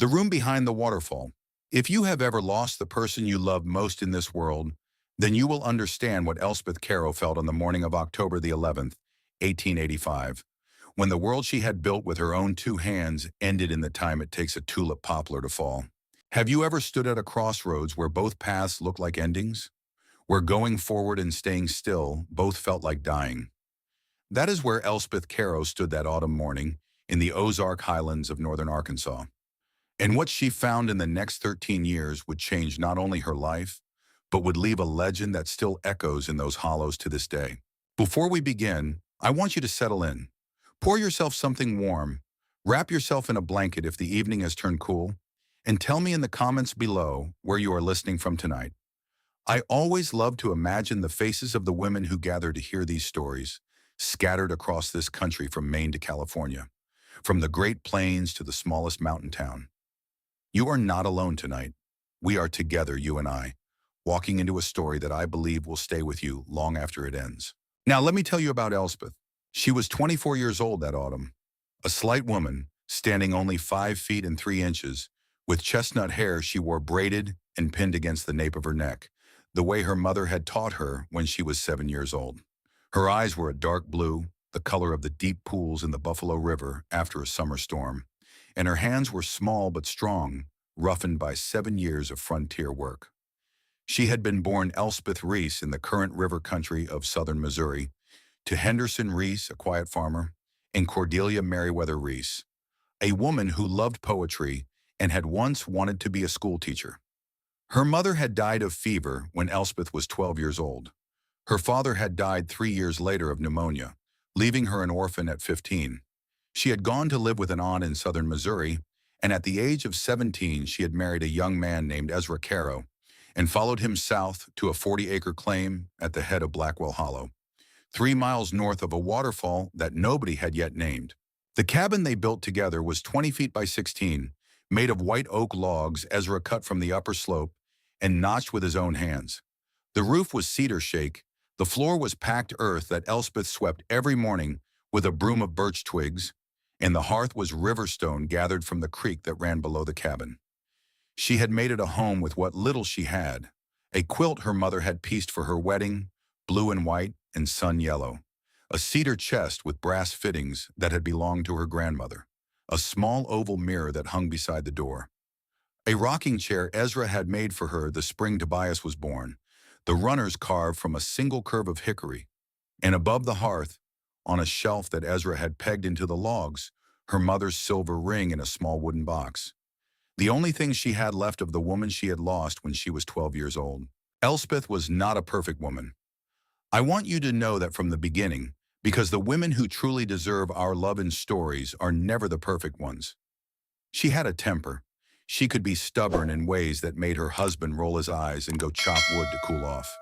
The room behind the waterfall. If you have ever lost the person you love most in this world, then you will understand what Elspeth Caro felt on the morning of October the 11th, 1885, when the world she had built with her own two hands ended in the time it takes a tulip poplar to fall. Have you ever stood at a crossroads where both paths looked like endings? Where going forward and staying still both felt like dying? That is where Elspeth Caro stood that autumn morning in the Ozark Highlands of northern Arkansas. And what she found in the next 13 years would change not only her life, but would leave a legend that still echoes in those hollows to this day. Before we begin, I want you to settle in. Pour yourself something warm, wrap yourself in a blanket if the evening has turned cool, and tell me in the comments below where you are listening from tonight. I always love to imagine the faces of the women who gather to hear these stories, scattered across this country from Maine to California, from the Great Plains to the smallest mountain town. You are not alone tonight. We are together, you and I, walking into a story that I believe will stay with you long after it ends. Now let me tell you about Elspeth. She was 24 years old that autumn, a slight woman, standing only 5 feet and 3 inches. With chestnut hair she wore braided and pinned against the nape of her neck, the way her mother had taught her when she was 7 years old. Her eyes were a dark blue, the color of the deep pools in the Buffalo River after a summer storm, and her hands were small but strong, roughened by 7 years of frontier work. She had been born Elspeth Reese in the Current River country of southern Missouri, to Henderson Reese, a quiet farmer, and Cordelia Merriweather Reese, a woman who loved poetry and had once wanted to be a schoolteacher. Her mother had died of fever when Elspeth was 12 years old. Her father had died 3 years later of pneumonia, leaving her an orphan at 15. She had gone to live with an aunt in southern Missouri, and at the age of 17 she had married a young man named Ezra Caro and followed him south to a 40-acre claim at the head of Blackwell Hollow, 3 miles north of a waterfall that nobody had yet named. The cabin they built together was 20 feet by 16, made of white oak logs Ezra cut from the upper slope and notched with his own hands. The roof was cedar shake, the floor was packed earth that Elspeth swept every morning with a broom of birch twigs, and the hearth was river stone gathered from the creek that ran below the cabin. She had made it a home with what little she had, a quilt her mother had pieced for her wedding, blue and white and sun yellow, a cedar chest with brass fittings that had belonged to her grandmother, a small oval mirror that hung beside the door, a rocking chair Ezra had made for her the spring Tobias was born, the runners carved from a single curve of hickory, and above the hearth, on a shelf that Ezra had pegged into the logs, her mother's silver ring in a small wooden box. The only thing she had left of the woman she had lost when she was 12 years old. Elspeth was not a perfect woman. I want you to know that from the beginning, because the women who truly deserve our love and stories are never the perfect ones. She had a temper. She could be stubborn in ways that made her husband roll his eyes and go chop wood to cool off.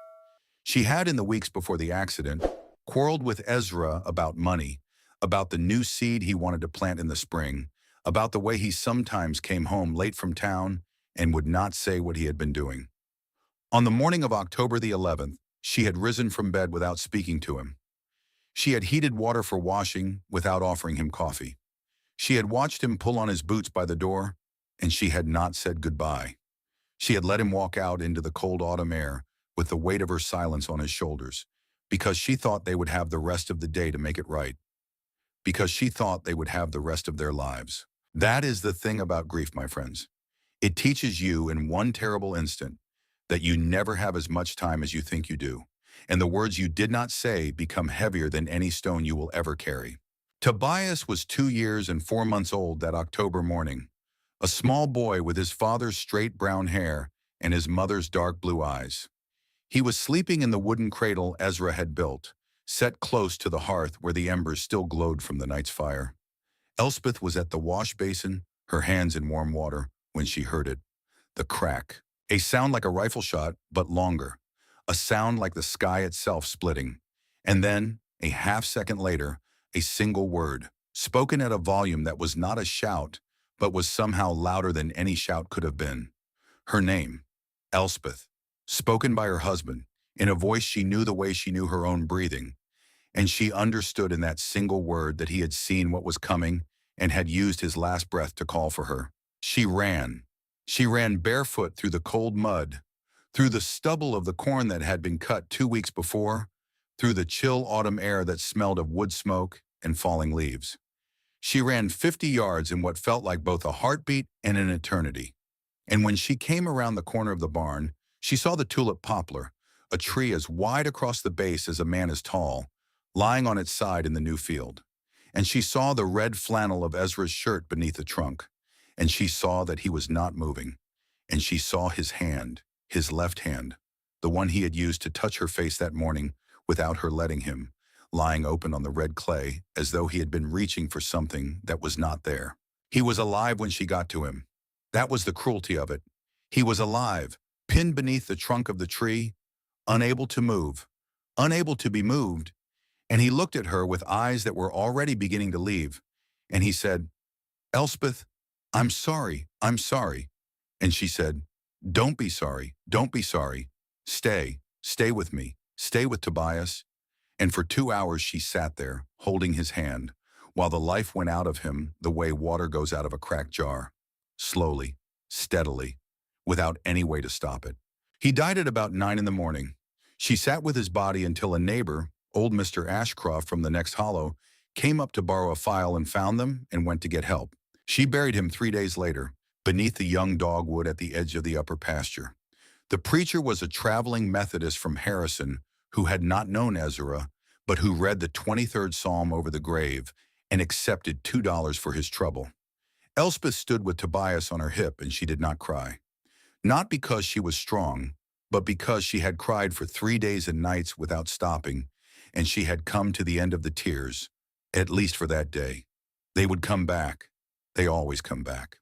She had, in the weeks before the accident, quarreled with Ezra about money, about the new seed he wanted to plant in the spring, about the way he sometimes came home late from town and would not say what he had been doing. On the morning of October the 11th, she had risen from bed without speaking to him. She had heated water for washing without offering him coffee. She had watched him pull on his boots by the door, and she had not said goodbye. She had let him walk out into the cold autumn air with the weight of her silence on his shoulders, because she thought they would have the rest of the day to make it right, because she thought they would have the rest of their lives. That is the thing about grief, my friends. It teaches you in one terrible instant that you never have as much time as you think you do, and the words you did not say become heavier than any stone you will ever carry. Tobias was 2 years and 4 months old that October morning, a small boy with his father's straight brown hair and his mother's dark blue eyes. He was sleeping in the wooden cradle Ezra had built, set close to the hearth where the embers still glowed from the night's fire. Elspeth was at the wash basin, her hands in warm water, when she heard it. The crack. A sound like a rifle shot, but longer. A sound like the sky itself splitting. And then, a half-second later, a single word, spoken at a volume that was not a shout, but was somehow louder than any shout could have been. Her name, Elspeth, spoken by her husband, in a voice she knew the way she knew her own breathing. And she understood in that single word that he had seen what was coming and had used his last breath to call for her. She ran. She ran barefoot through the cold mud, through the stubble of the corn that had been cut 2 weeks before, through the chill autumn air that smelled of wood smoke and falling leaves. She ran 50 yards in what felt like both a heartbeat and an eternity. And when she came around the corner of the barn, she saw the tulip poplar, a tree as wide across the base as a man is tall, lying on its side in the new field. And she saw the red flannel of Ezra's shirt beneath the trunk. And she saw that he was not moving. And she saw his hand, his left hand, the one he had used to touch her face that morning without her letting him, lying open on the red clay as though he had been reaching for something that was not there. He was alive when she got to him. That was the cruelty of it. He was alive, pinned beneath the trunk of the tree, unable to move, unable to be moved, and he looked at her with eyes that were already beginning to leave, and he said, "Elspeth, I'm sorry, I'm sorry." And she said, "Don't be sorry, don't be sorry. Stay with me, stay with Tobias." And for 2 hours she sat there, holding his hand, while the life went out of him the way water goes out of a cracked jar, slowly, steadily, without any way to stop it. He died at about 9 in the morning. She sat with his body until a neighbor, old Mr. Ashcroft from the next hollow, came up to borrow a file and found them and went to get help. She buried him 3 days later, beneath the young dogwood at the edge of the upper pasture. The preacher was a traveling Methodist from Harrison who had not known Ezra, but who read the 23rd Psalm over the grave and accepted $2 for his trouble. Elspeth stood with Tobias on her hip and she did not cry. Not because she was strong, but because she had cried for 3 days and nights without stopping, and she had come to the end of the tears, at least for that day. They would come back. They always come back.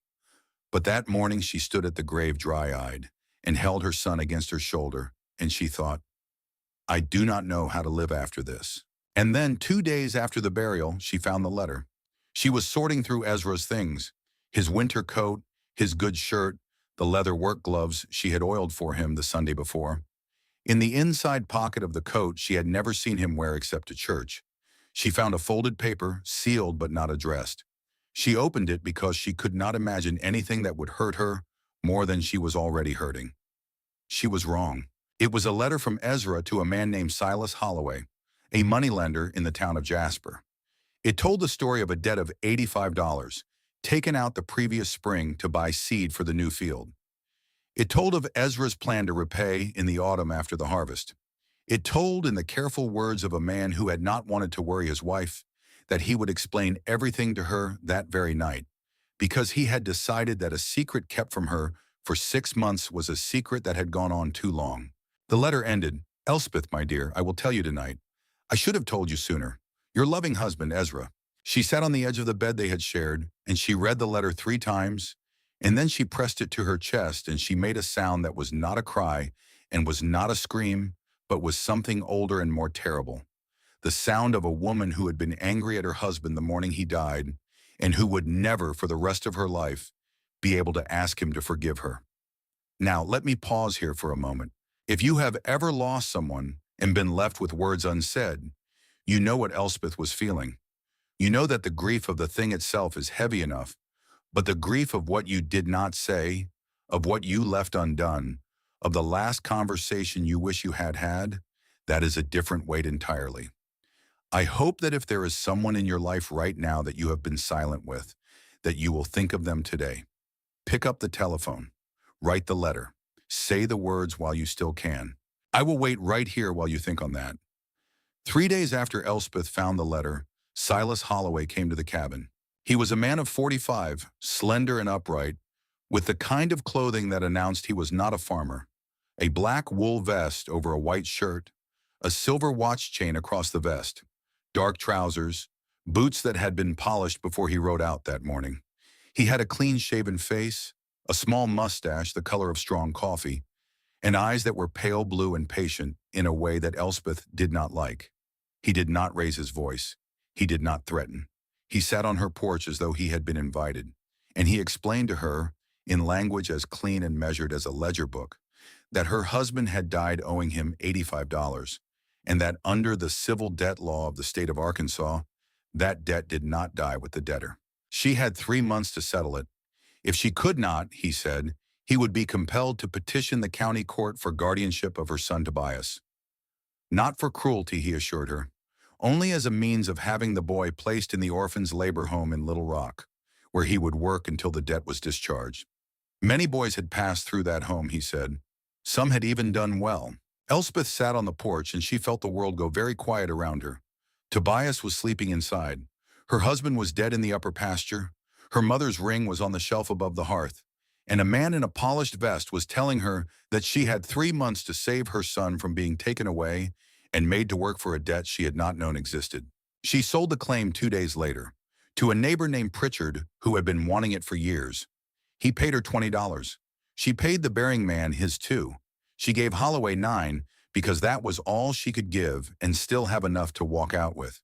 But that morning she stood at the grave dry-eyed and held her son against her shoulder, and she thought, "I do not know how to live after this." And then 2 days after the burial, she found the letter. She was sorting through Ezra's things, his winter coat, his good shirt, the leather work gloves she had oiled for him the Sunday before. In the inside pocket of the coat she had never seen him wear except to church, she found a folded paper, sealed but not addressed. She opened it because she could not imagine anything that would hurt her more than she was already hurting. She was wrong. It was a letter from Ezra to a man named Silas Holloway, a moneylender in the town of Jasper. It told the story of a debt of $85, taken out the previous spring to buy seed for the new field. It told of Ezra's plan to repay in the autumn after the harvest. It told in the careful words of a man who had not wanted to worry his wife that he would explain everything to her that very night, because he had decided that a secret kept from her for 6 months was a secret that had gone on too long. The letter ended, "Elspeth, my dear, I will tell you tonight. I should have told you sooner. Your loving husband, Ezra." She sat on the edge of the bed they had shared, and she read the letter 3 times, and then she pressed it to her chest, and she made a sound that was not a cry and was not a scream, but was something older and more terrible. The sound of a woman who had been angry at her husband the morning he died, and who would never, for the rest of her life, be able to ask him to forgive her. Now, let me pause here for a moment. If you have ever lost someone and been left with words unsaid, you know what Elspeth was feeling. You know that the grief of the thing itself is heavy enough, but the grief of what you did not say, of what you left undone, of the last conversation you wish you had had, that is a different weight entirely. I hope that if there is someone in your life right now that you have been silent with, that you will think of them today. Pick up the telephone, write the letter, say the words while you still can. I will wait right here while you think on that. 3 days after Elspeth found the letter, Silas Holloway came to the cabin. He was a man of 45, slender and upright, with the kind of clothing that announced he was not a farmer. A black wool vest over a white shirt, a silver watch chain across the vest, dark trousers, boots that had been polished before he rode out that morning. He had a clean-shaven face, a small mustache the color of strong coffee, and eyes that were pale blue and patient in a way that Elspeth did not like. He did not raise his voice. He did not threaten. He sat on her porch as though he had been invited, and he explained to her, in language as clean and measured as a ledger book, that her husband had died owing him $85, and that under the civil debt law of the state of Arkansas, that debt did not die with the debtor. She had 3 months to settle it, If she could not, he said, he would be compelled to petition the county court for guardianship of her son Tobias. Not for cruelty, he assured her, only as a means of having the boy placed in the orphan's labor home in Little Rock, where he would work until the debt was discharged. Many boys had passed through that home, he said. Some had even done well. Elspeth sat on the porch and she felt the world go very quiet around her. Tobias was sleeping inside. Her husband was dead in the upper pasture. Her mother's ring was on the shelf above the hearth. And a man in a polished vest was telling her that she had 3 months to save her son from being taken away and made to work for a debt she had not known existed. She sold the claim 2 days later to a neighbor named Pritchard who had been wanting it for years. He paid her $20. She paid the bearing man his too. She gave Holloway 9 because that was all she could give and still have enough to walk out with.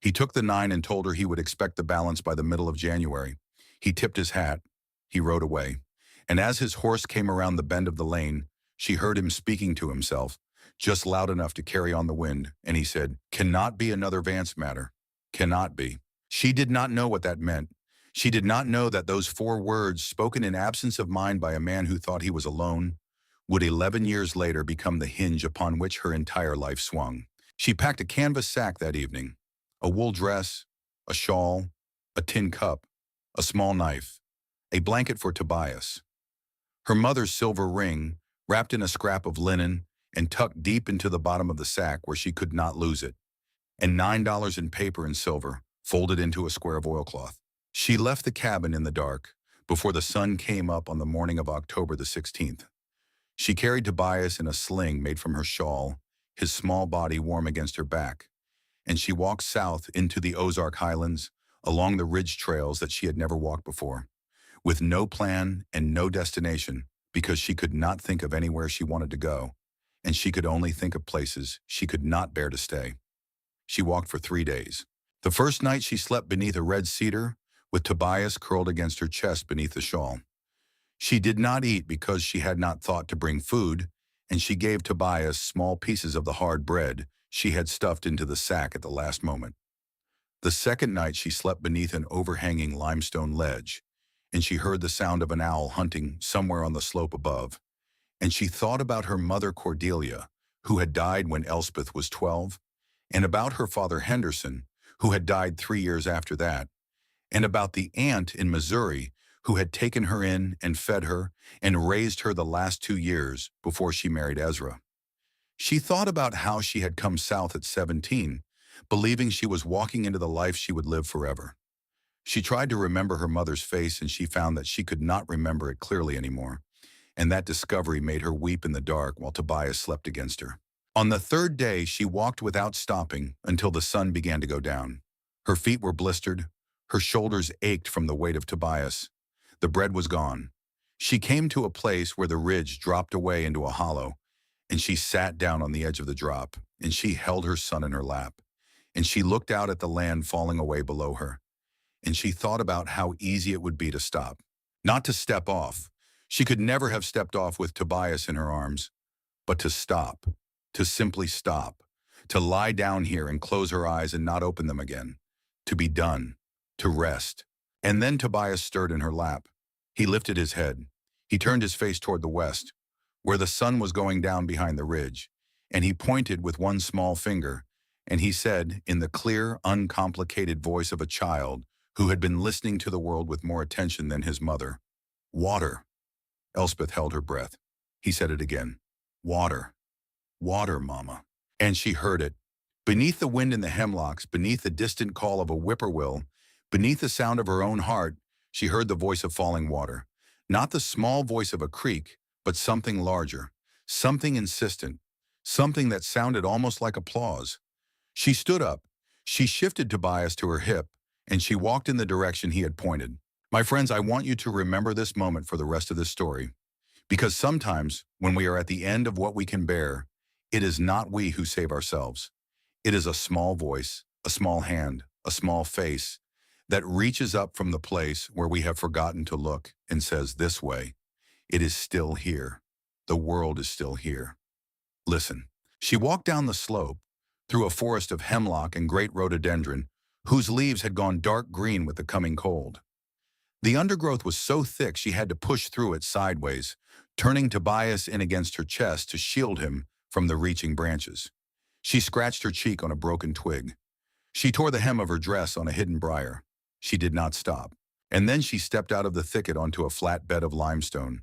He took the 9 and told her he would expect the balance by the middle of January. He tipped his hat. He rode away. And as his horse came around the bend of the lane, she heard him speaking to himself, just loud enough to carry on the wind, and he said, "Cannot be another Vance matter. Cannot be." She did not know what that meant. She did not know that those 4 words, spoken in absence of mind by a man who thought he was alone, would 11 years later become the hinge upon which her entire life swung. She packed a canvas sack that evening, a wool dress, a shawl, a tin cup, a small knife, a blanket for Tobias, her mother's silver ring, wrapped in a scrap of linen and tucked deep into the bottom of the sack where she could not lose it, and $9 in paper and silver, folded into a square of oilcloth. She left the cabin in the dark, before the sun came up on the morning of October the 16th. She carried Tobias in a sling made from her shawl, his small body warm against her back, and she walked south into the Ozark Highlands, along the ridge trails that she had never walked before, with no plan and no destination, because she could not think of anywhere she wanted to go, and she could only think of places she could not bear to stay. She walked for 3 days. The first night she slept beneath a red cedar, with Tobias curled against her chest beneath the shawl. She did not eat because she had not thought to bring food, and she gave Tobias small pieces of the hard bread she had stuffed into the sack at the last moment. The second night she slept beneath an overhanging limestone ledge, and she heard the sound of an owl hunting somewhere on the slope above, and she thought about her mother Cordelia, who had died when Elspeth was 12, and about her father Henderson, who had died 3 years after that, and about the aunt in Missouri who had taken her in and fed her and raised her the last 2 years before she married Ezra. She thought about how she had come south at 17, believing she was walking into the life she would live forever. She tried to remember her mother's face, and she found that she could not remember it clearly anymore, and that discovery made her weep in the dark while Tobias slept against her. On the 3rd day, she walked without stopping until the sun began to go down. Her feet were blistered, her shoulders ached from the weight of Tobias. The bread was gone. She came to a place where the ridge dropped away into a hollow, and she sat down on the edge of the drop, and she held her son in her lap, and she looked out at the land falling away below her, and she thought about how easy it would be to stop, not to step off. She could never have stepped off with Tobias in her arms, but to stop, to simply stop, to lie down here and close her eyes and not open them again, to be done, to rest. And then Tobias stirred in her lap. He lifted his head. He turned his face toward the west, where the sun was going down behind the ridge, and he pointed with one small finger, and he said, in the clear, uncomplicated voice of a child who had been listening to the world with more attention than his mother, "Water." Elspeth held her breath. He said it again. "Water. Water, Mama." And she heard it. Beneath the wind in the hemlocks, beneath the distant call of a whippoorwill, beneath the sound of her own heart, she heard the voice of falling water. Not the small voice of a creek, but something larger, something insistent, something that sounded almost like applause. She stood up. She shifted Tobias to her hip, and she walked in the direction he had pointed. My friends, I want you to remember this moment for the rest of this story, because sometimes when we are at the end of what we can bear, it is not we who save ourselves. It is a small voice, a small hand, a small face that reaches up from the place where we have forgotten to look and says this way, "It is still here. The world is still here. Listen." She walked down the slope, through a forest of hemlock and great rhododendron, whose leaves had gone dark green with the coming cold. The undergrowth was so thick she had to push through it sideways, turning Tobias in against her chest to shield him from the reaching branches. She scratched her cheek on a broken twig. She tore the hem of her dress on a hidden briar. She did not stop. And then she stepped out of the thicket onto a flat bed of limestone.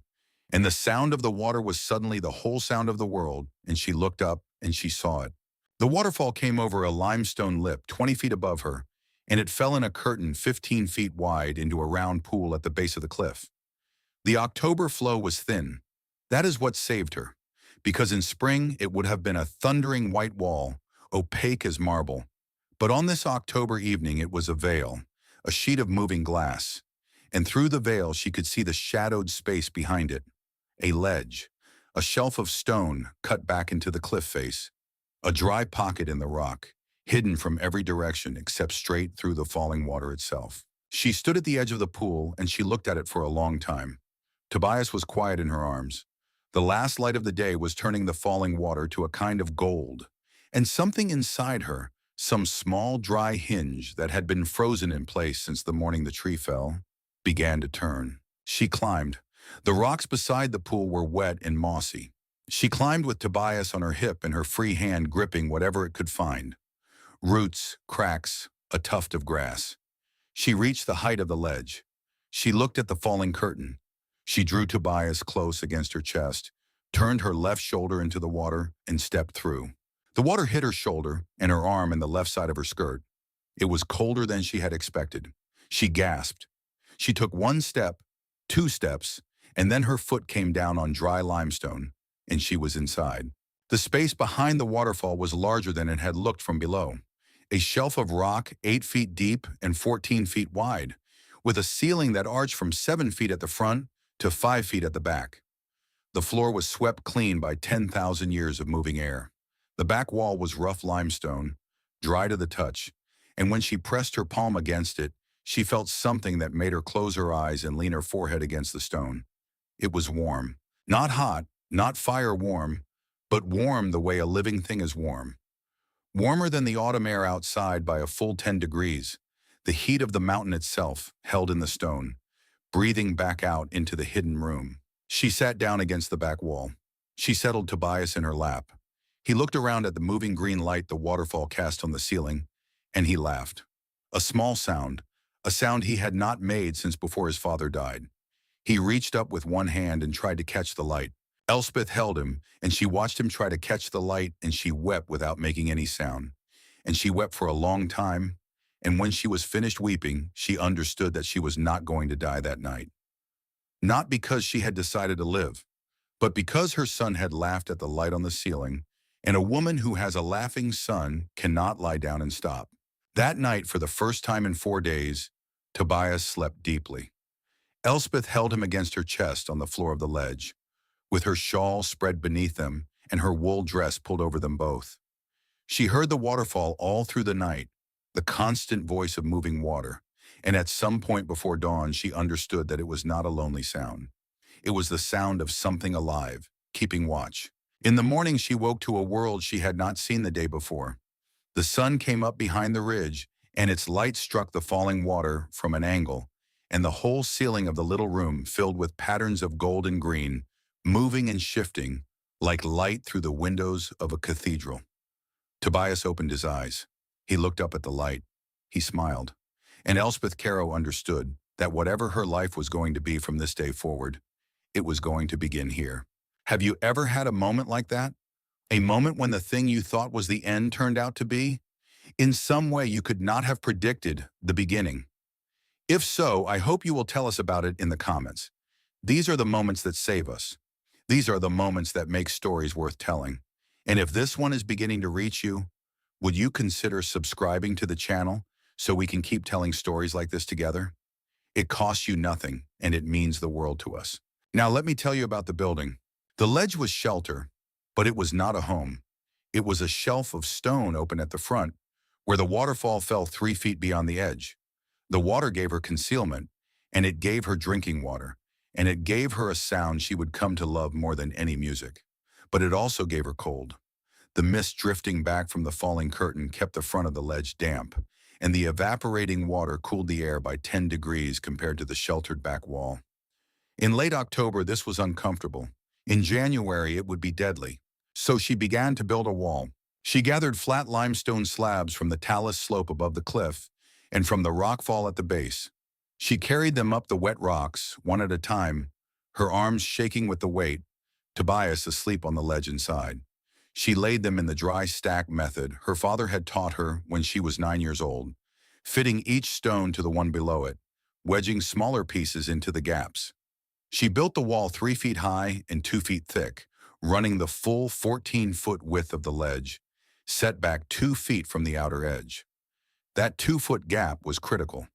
And the sound of the water was suddenly the whole sound of the world, and she looked up and she saw it. The waterfall came over a limestone lip 20 feet above her, and it fell in a curtain 15 feet wide into a round pool at the base of the cliff. The October flow was thin. That is what saved her, because in spring it would have been a thundering white wall, opaque as marble. But on this October evening it was a veil, a sheet of moving glass, and through the veil she could see the shadowed space behind it, a ledge, a shelf of stone cut back into the cliff face, a dry pocket in the rock, hidden from every direction except straight through the falling water itself. She stood at the edge of the pool and she looked at it for a long time. Tobias was quiet in her arms. The last light of the day was turning the falling water to a kind of gold, and something inside her, some small dry hinge that had been frozen in place since the morning the tree fell, began to turn. She climbed. The rocks beside the pool were wet and mossy. She climbed with Tobias on her hip and her free hand gripping whatever it could find. Roots, cracks, a tuft of grass. She reached the height of the ledge. She looked at the falling curtain. She drew Tobias close against her chest, turned her left shoulder into the water, and stepped through. The water hit her shoulder and her arm and the left side of her skirt. It was colder than she had expected. She gasped. She took one step, two steps, and then her foot came down on dry limestone, and she was inside. The space behind the waterfall was larger than it had looked from below. A shelf of rock 8 feet deep and 14 feet wide, with a ceiling that arched from 7 feet at the front to 5 feet at the back. The floor was swept clean by 10,000 years of moving air. The back wall was rough limestone, dry to the touch, and when she pressed her palm against it, she felt something that made her close her eyes and lean her forehead against the stone. It was warm. Not hot, not fire warm, but warm the way a living thing is warm. Warmer than the autumn air outside by a full 10 degrees, the heat of the mountain itself held in the stone, breathing back out into the hidden room. She sat down against the back wall. She settled Tobias in her lap. He looked around at the moving green light the waterfall cast on the ceiling, and he laughed. A small sound, a sound he had not made since before his father died. He reached up with one hand and tried to catch the light. Elspeth held him, and she watched him try to catch the light, and she wept without making any sound. And she wept for a long time, and when she was finished weeping, she understood that she was not going to die that night. Not because she had decided to live, but because her son had laughed at the light on the ceiling, and a woman who has a laughing son cannot lie down and stop. That night, for the first time in 4 days, Tobias slept deeply. Elspeth held him against her chest on the floor of the ledge, with her shawl spread beneath them and her wool dress pulled over them both. She heard the waterfall all through the night, the constant voice of moving water, and at some point before dawn she understood that it was not a lonely sound. It was the sound of something alive, keeping watch. In the morning she woke to a world she had not seen the day before. The sun came up behind the ridge, and its light struck the falling water from an angle, and the whole ceiling of the little room filled with patterns of gold and green, moving and shifting like light through the windows of a cathedral. Tobias opened his eyes. He looked up at the light. He smiled. And Elspeth Caro understood that whatever her life was going to be from this day forward, it was going to begin here. Have you ever had a moment like that? A moment when the thing you thought was the end turned out to be? In some way you could not have predicted the beginning. If so, I hope you will tell us about it in the comments. These are the moments that save us. These are the moments that make stories worth telling. And if this one is beginning to reach you, would you consider subscribing to the channel so we can keep telling stories like this together? It costs you nothing, and it means the world to us. Now let me tell you about the building. The ledge was shelter, but it was not a home. It was a shelf of stone open at the front, where the waterfall fell 3 feet beyond the edge. The water gave her concealment, and it gave her drinking water, and it gave her a sound she would come to love more than any music. But it also gave her cold. The mist drifting back from the falling curtain kept the front of the ledge damp, and the evaporating water cooled the air by 10 degrees compared to the sheltered back wall. In late October, this was uncomfortable. In January, it would be deadly. So she began to build a wall. She gathered flat limestone slabs from the talus slope above the cliff and from the rock fall at the base. She carried them up the wet rocks, one at a time, her arms shaking with the weight, Tobias asleep on the ledge inside. She laid them in the dry stack method her father had taught her when she was 9 years old, fitting each stone to the one below it, wedging smaller pieces into the gaps. She built the wall 3 feet high and 2 feet thick, running the full 14-foot width of the ledge, set back 2 feet from the outer edge. That 2-foot gap was critical.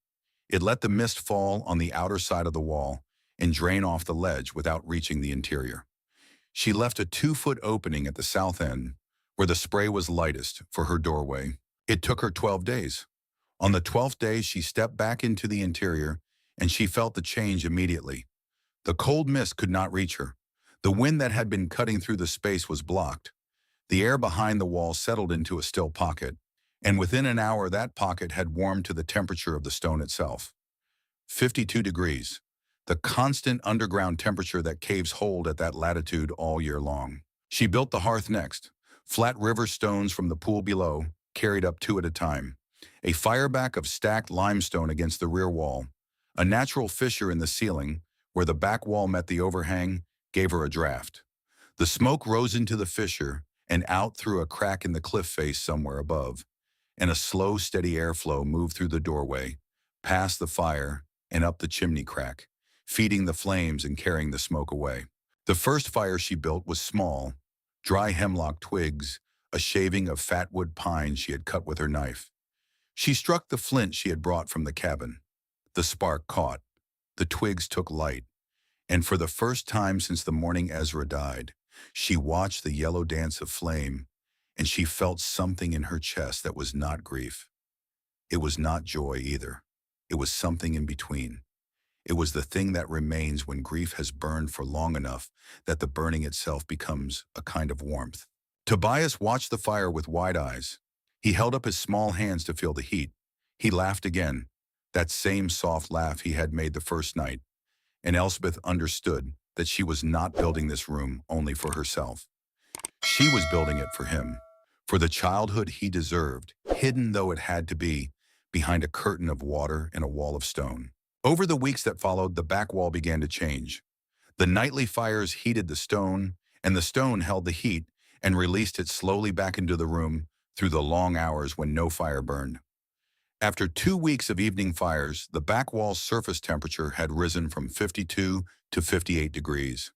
It let the mist fall on the outer side of the wall and drain off the ledge without reaching the interior. She left a 2-foot opening at the south end, where the spray was lightest, for her doorway. It took her 12 days. On the 12th day, she stepped back into the interior, and she felt the change immediately. The cold mist could not reach her. The wind that had been cutting through the space was blocked. The air behind the wall settled into a still pocket, and within an hour that pocket had warmed to the temperature of the stone itself. 52 degrees. The constant underground temperature that caves hold at that latitude all year long. She built the hearth next, flat river stones from the pool below, carried up 2 at a time, a fireback of stacked limestone against the rear wall, a natural fissure in the ceiling, where the back wall met the overhang, gave her a draft. The smoke rose into the fissure and out through a crack in the cliff face somewhere above, and a slow, steady airflow moved through the doorway, past the fire, and up the chimney crack, feeding the flames and carrying the smoke away. The first fire she built was small, dry hemlock twigs, a shaving of fat wood pine she had cut with her knife. She struck the flint she had brought from the cabin. The spark caught. The twigs took light. And for the first time since the morning Ezra died, she watched the yellow dance of flame, and she felt something in her chest that was not grief. It was not joy either. It was something in between. It was the thing that remains when grief has burned for long enough that the burning itself becomes a kind of warmth. Tobias watched the fire with wide eyes. He held up his small hands to feel the heat. He laughed again, that same soft laugh he had made the first night, and Elspeth understood that she was not building this room only for herself. She was building it for him, for the childhood he deserved, hidden though it had to be, behind a curtain of water and a wall of stone. Over the weeks that followed, the back wall began to change. The nightly fires heated the stone, and the stone held the heat and released it slowly back into the room through the long hours when no fire burned. After 2 weeks of evening fires, the back wall's surface temperature had risen from 52 to 58 degrees.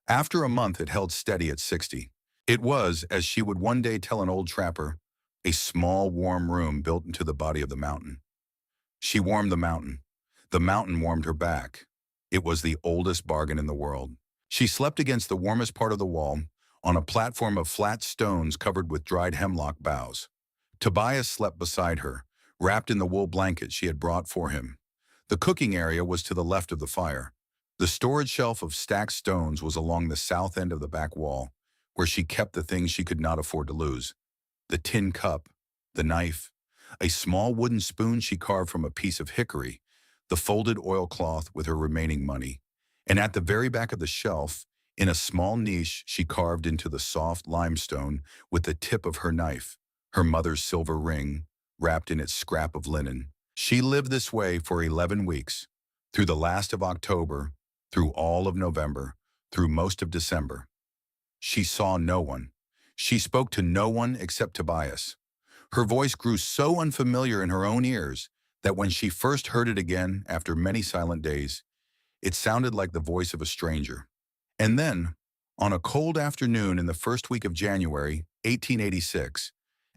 After a month, it held steady at 60. It was, as she would one day tell an old trapper, a small, warm room built into the body of the mountain. She warmed the mountain. The mountain warmed her back. It was the oldest bargain in the world. She slept against the warmest part of the wall, on a platform of flat stones covered with dried hemlock boughs. Tobias slept beside her, wrapped in the wool blanket she had brought for him. The cooking area was to the left of the fire. The storage shelf of stacked stones was along the south end of the back wall, where she kept the things she could not afford to lose. The tin cup, the knife, a small wooden spoon she carved from a piece of hickory, the folded oilcloth with her remaining money, and at the very back of the shelf, in a small niche she carved into the soft limestone with the tip of her knife, her mother's silver ring, wrapped in its scrap of linen. She lived this way for 11 weeks, through the last of October, through all of November, through most of December. She saw no one. She spoke to no one except Tobias. Her voice grew so unfamiliar in her own ears that when she first heard it again after many silent days, it sounded like the voice of a stranger. And then, on a cold afternoon in the first week of January, 1886,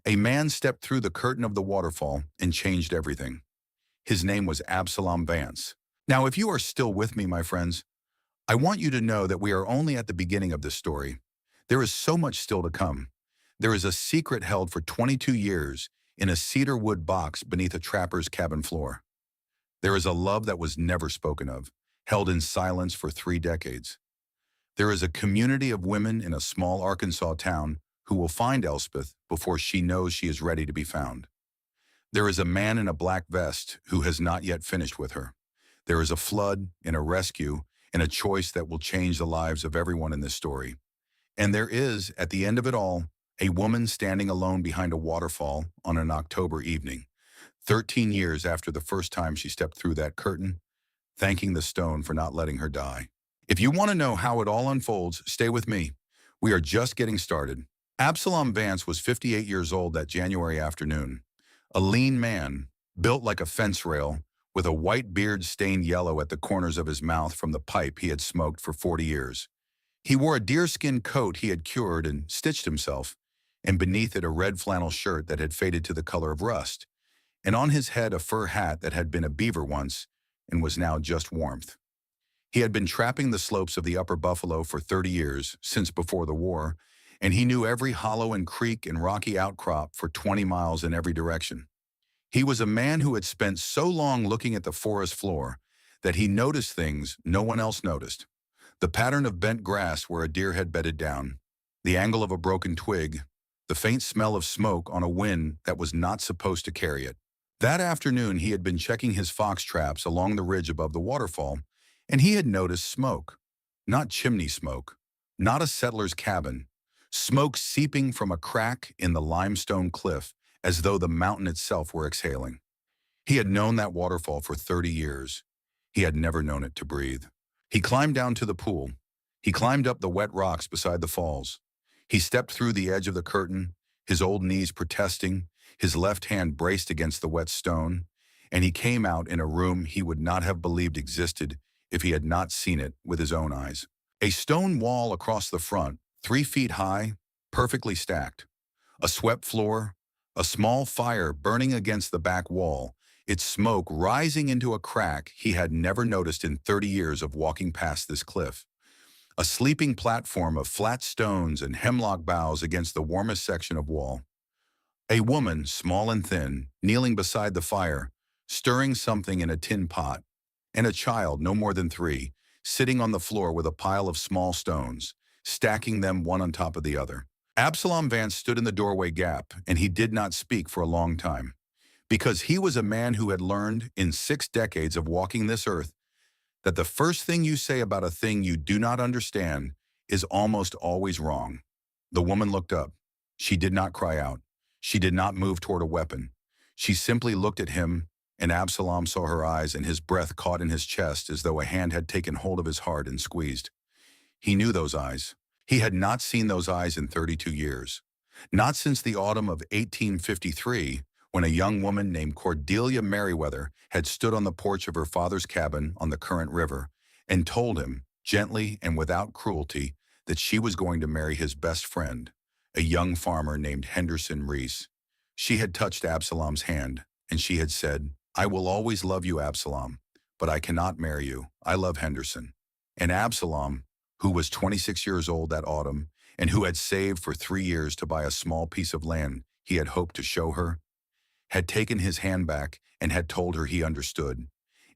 a man stepped through the curtain of the waterfall and changed everything. His name was Absalom Vance. Now, if you are still with me, my friends, I want you to know that we are only at the beginning of this story. There is so much still to come. There is a secret held for 22 years in a cedar wood box beneath a trapper's cabin floor. There is a love that was never spoken of, held in silence for 3 decades. There is a community of women in a small Arkansas town who will find Elspeth before she knows she is ready to be found. There is a man in a black vest who has not yet finished with her. There is a flood and a rescue and a choice that will change the lives of everyone in this story. And there is, at the end of it all, a woman standing alone behind a waterfall on an October evening, 13 years after the first time she stepped through that curtain, thanking the stone for not letting her die. If you want to know how it all unfolds, stay with me. We are just getting started. Absalom Vance was 58 years old that January afternoon. A lean man, built like a fence rail, with a white beard stained yellow at the corners of his mouth from the pipe he had smoked for 40 years. He wore a deerskin coat he had cured and stitched himself, and beneath it a red flannel shirt that had faded to the color of rust, and on his head a fur hat that had been a beaver once and was now just warmth. He had been trapping the slopes of the Upper Buffalo for 30 years, since before the war, and he knew every hollow and creek and rocky outcrop for 20 miles in every direction. He was a man who had spent so long looking at the forest floor that he noticed things no one else noticed. The pattern of bent grass where a deer had bedded down, the angle of a broken twig, the faint smell of smoke on a wind that was not supposed to carry it. That afternoon he had been checking his fox traps along the ridge above the waterfall, and he had noticed smoke. Not chimney smoke, not a settler's cabin, smoke seeping from a crack in the limestone cliff as though the mountain itself were exhaling. He had known that waterfall for 30 years. He had never known it to breathe. He climbed down to the pool. He climbed up the wet rocks beside the falls. He stepped through the edge of the curtain, his old knees protesting, his left hand braced against the wet stone, and he came out in a room he would not have believed existed if he had not seen it with his own eyes. A stone wall across the front, 3 feet high, perfectly stacked. A swept floor, a small fire burning against the back wall, its smoke rising into a crack he had never noticed in 30 years of walking past this cliff. A sleeping platform of flat stones and hemlock boughs against the warmest section of wall. A woman, small and thin, kneeling beside the fire, stirring something in a tin pot, and a child, no more than 3, sitting on the floor with a pile of small stones, stacking them one on top of the other. Absalom Vance stood in the doorway gap, and he did not speak for a long time, because he was a man who had learned in 6 decades of walking this earth that the first thing you say about a thing you do not understand is almost always wrong. The woman looked up. She did not cry out. She did not move toward a weapon. She simply looked at him, and Absalom saw her eyes, and his breath caught in his chest as though a hand had taken hold of his heart and squeezed. He knew those eyes. He had not seen those eyes in 32 years. Not since the autumn of 1853, when a young woman named Cordelia Merriweather had stood on the porch of her father's cabin on the Current River and told him, gently and without cruelty, that she was going to marry his best friend, a young farmer named Henderson Reese. She had touched Absalom's hand, and she had said, "I will always love you, Absalom, but I cannot marry you. I love Henderson." And Absalom, who was 26 years old that autumn, and who had saved for 3 years to buy a small piece of land he had hoped to show her, had taken his hand back and had told her he understood.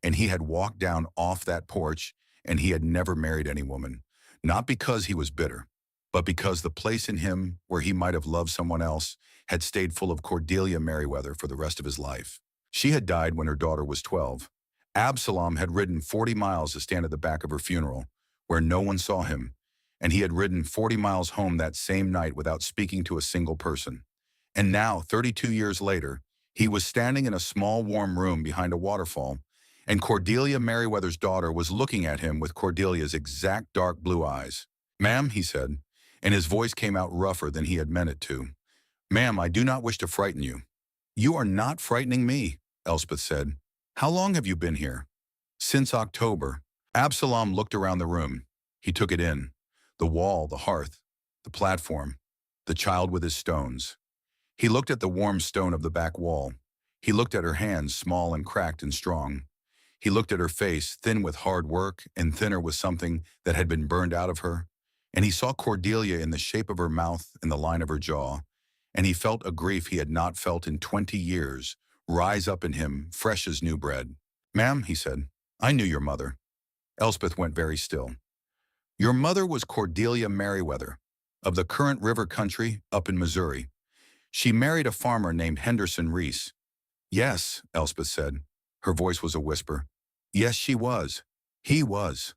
And he had walked down off that porch, and he had never married any woman, not because he was bitter, but because the place in him where he might have loved someone else had stayed full of Cordelia Merriweather for the rest of his life. She had died when her daughter was 12. Absalom had ridden 40 miles to stand at the back of her funeral, where no one saw him, and he had ridden 40 miles home that same night without speaking to a single person. And now, 32 years later, he was standing in a small warm room behind a waterfall, and Cordelia Merriweather's daughter was looking at him with Cordelia's exact dark blue eyes. "Ma'am," he said, and his voice came out rougher than he had meant it to. "Ma'am, I do not wish to frighten you." "You are not frightening me," Elspeth said. "How long have you been here?" "Since October." Absalom looked around the room. He took it in. The wall, the hearth, the platform, the child with his stones. He looked at the warm stone of the back wall. He looked at her hands, small and cracked and strong. He looked at her face, thin with hard work and thinner with something that had been burned out of her. And he saw Cordelia in the shape of her mouth and the line of her jaw. And he felt a grief he had not felt in 20 years rise up in him, fresh as new bread. "Ma'am," he said, "I knew your mother." Elspeth went very still. "Your mother was Cordelia Merriweather, of the Current River country up in Missouri. She married a farmer named Henderson Reese." Yes, Elspeth said. Her voice was a whisper. Yes, she was. He was.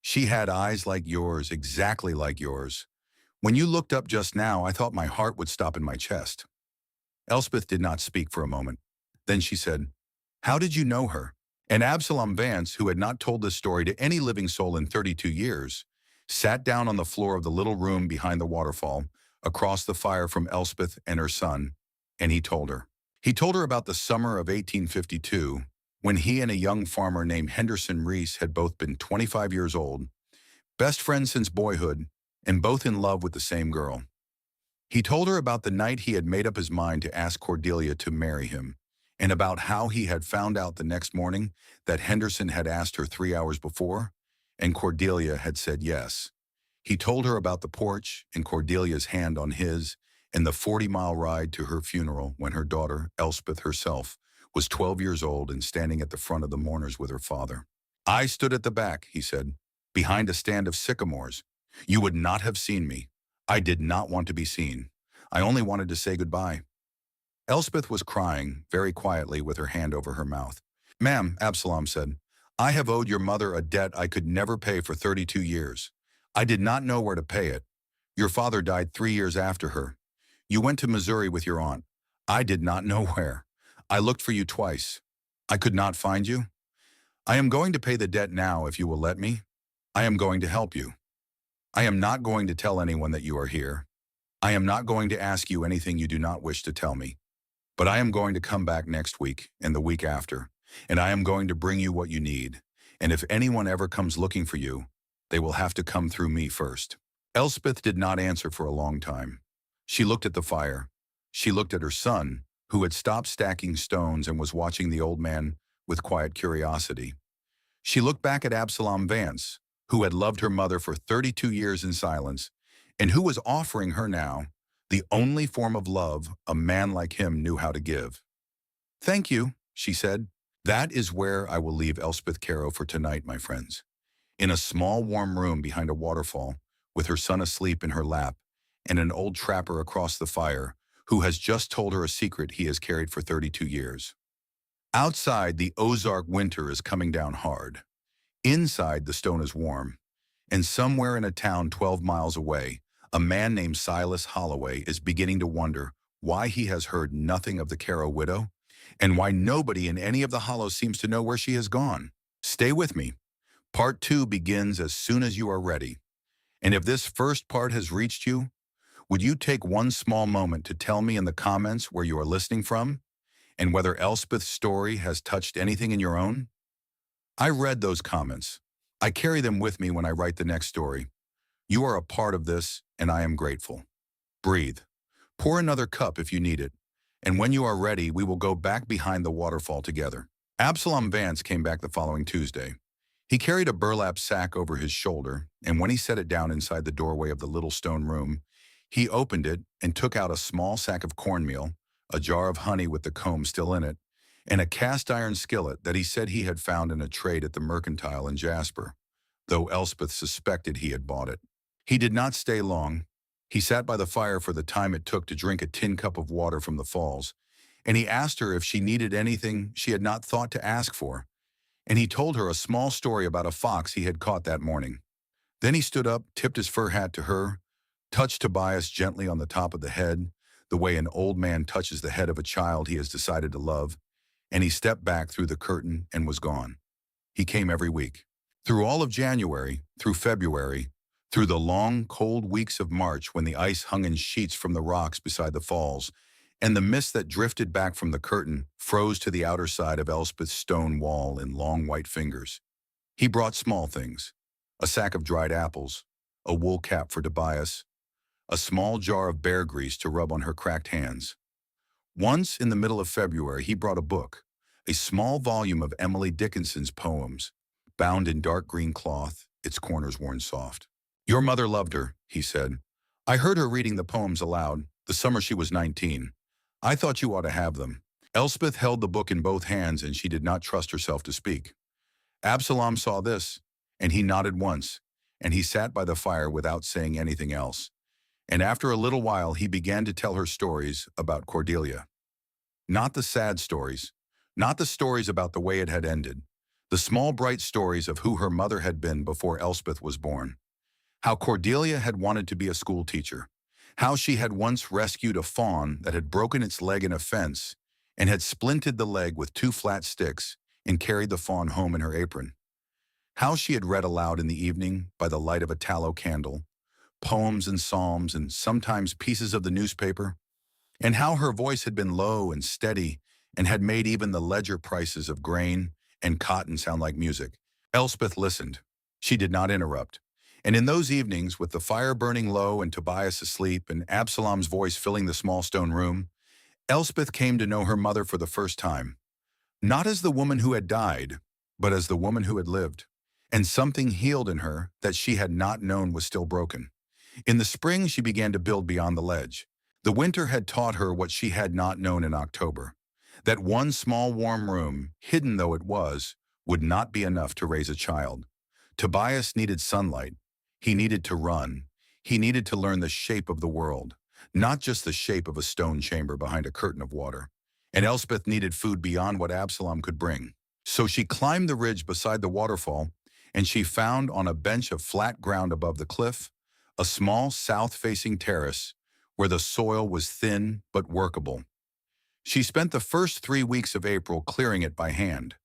She had eyes like yours, exactly like yours. When you looked up just now, I thought my heart would stop in my chest. Elspeth did not speak for a moment. Then she said, How did you know her? And Absalom Vance, who had not told this story to any living soul in 32 years, sat down on the floor of the little room behind the waterfall, across the fire from Elspeth and her son, and he told her. He told her about the summer of 1852, when he and a young farmer named Henderson Reese had both been 25 years old, best friends since boyhood, and both in love with the same girl. He told her about the night he had made up his mind to ask Cordelia to marry him, and about how he had found out the next morning that Henderson had asked her 3 hours before, and Cordelia had said yes. He told her about the porch and Cordelia's hand on his, and the 40-mile ride to her funeral when her daughter, Elspeth herself, was 12 years old and standing at the front of the mourners with her father. I stood at the back, he said, behind a stand of sycamores. You would not have seen me. I did not want to be seen. I only wanted to say goodbye. Elspeth was crying, very quietly with her hand over her mouth. Ma'am, Absalom said, I have owed your mother a debt I could never pay for 32 years. I did not know where to pay it. Your father died 3 years after her. You went to Missouri with your aunt. I did not know where. I looked for you twice. I could not find you. I am going to pay the debt now if you will let me. I am going to help you. I am not going to tell anyone that you are here. I am not going to ask you anything you do not wish to tell me. But I am going to come back next week and the week after, and I am going to bring you what you need. And if anyone ever comes looking for you, they will have to come through me first. Elspeth did not answer for a long time. She looked at the fire. She looked at her son, who had stopped stacking stones and was watching the old man with quiet curiosity. She looked back at Absalom Vance, who had loved her mother for 32 years in silence, and who was offering her now the only form of love a man like him knew how to give. Thank you, she said. That is where I will leave Elspeth Caro for tonight, my friends. In a small warm room behind a waterfall, with her son asleep in her lap, and an old trapper across the fire, who has just told her a secret he has carried for 32 years. Outside, the Ozark winter is coming down hard. Inside, the stone is warm. And somewhere in a town 12 miles away, a man named Silas Holloway is beginning to wonder why he has heard nothing of the Caro widow, and why nobody in any of the hollows seems to know where she has gone. Stay with me. Part 2 begins as soon as you are ready. And if this first part has reached you, would you take one small moment to tell me in the comments where you are listening from, and whether Elspeth's story has touched anything in your own? I read those comments. I carry them with me when I write the next story. You are a part of this, and I am grateful. Breathe. Pour another cup if you need it. And when you are ready, we will go back behind the waterfall together. Absalom Vance came back the following Tuesday. He carried a burlap sack over his shoulder, and when he set it down inside the doorway of the little stone room, he opened it and took out a small sack of cornmeal, a jar of honey with the comb still in it, and a cast-iron skillet that he said he had found in a trade at the Mercantile in Jasper, though Elspeth suspected he had bought it. He did not stay long. He sat by the fire for the time it took to drink a tin cup of water from the falls, and he asked her if she needed anything she had not thought to ask for, and he told her a small story about a fox he had caught that morning. Then he stood up, tipped his fur hat to her, touched Tobias gently on the top of the head, the way an old man touches the head of a child he has decided to love, and he stepped back through the curtain and was gone. He came every week. Through all of January, through February, through the long, cold weeks of March when the ice hung in sheets from the rocks beside the falls, and the mist that drifted back from the curtain froze to the outer side of Elspeth's stone wall in long white fingers. He brought small things, a sack of dried apples, a wool cap for Tobias, a small jar of bear grease to rub on her cracked hands. Once, in the middle of February, he brought a book, a small volume of Emily Dickinson's poems, bound in dark green cloth, its corners worn soft. Your mother loved her, he said. I heard her reading the poems aloud, the summer she was 19. I thought you ought to have them. Elspeth held the book in both hands, and she did not trust herself to speak. Absalom saw this, and he nodded once, and he sat by the fire without saying anything else. And after a little while, he began to tell her stories about Cordelia. Not the sad stories, not the stories about the way it had ended, the small bright stories of who her mother had been before Elspeth was born. How Cordelia had wanted to be a school teacher. How she had once rescued a fawn that had broken its leg in a fence and had splinted the leg with two flat sticks and carried the fawn home in her apron. How she had read aloud in the evening by the light of a tallow candle, poems and psalms and sometimes pieces of the newspaper, and how her voice had been low and steady and had made even the ledger prices of grain and cotton sound like music. Elspeth listened. She did not interrupt. And in those evenings, with the fire burning low and Tobias asleep and Absalom's voice filling the small stone room, Elspeth came to know her mother for the first time, not as the woman who had died, but as the woman who had lived. And something healed in her that she had not known was still broken. In the spring, she began to build beyond the ledge. The winter had taught her what she had not known in October, that one small warm room, hidden though it was, would not be enough to raise a child. Tobias needed sunlight. He needed to run. He needed to learn the shape of the world, not just the shape of a stone chamber behind a curtain of water. And Elspeth needed food beyond what Absalom could bring. So she climbed the ridge beside the waterfall, and she found on a bench of flat ground above the cliff a small south-facing terrace where the soil was thin but workable. She spent the first 3 weeks of April clearing it by hand.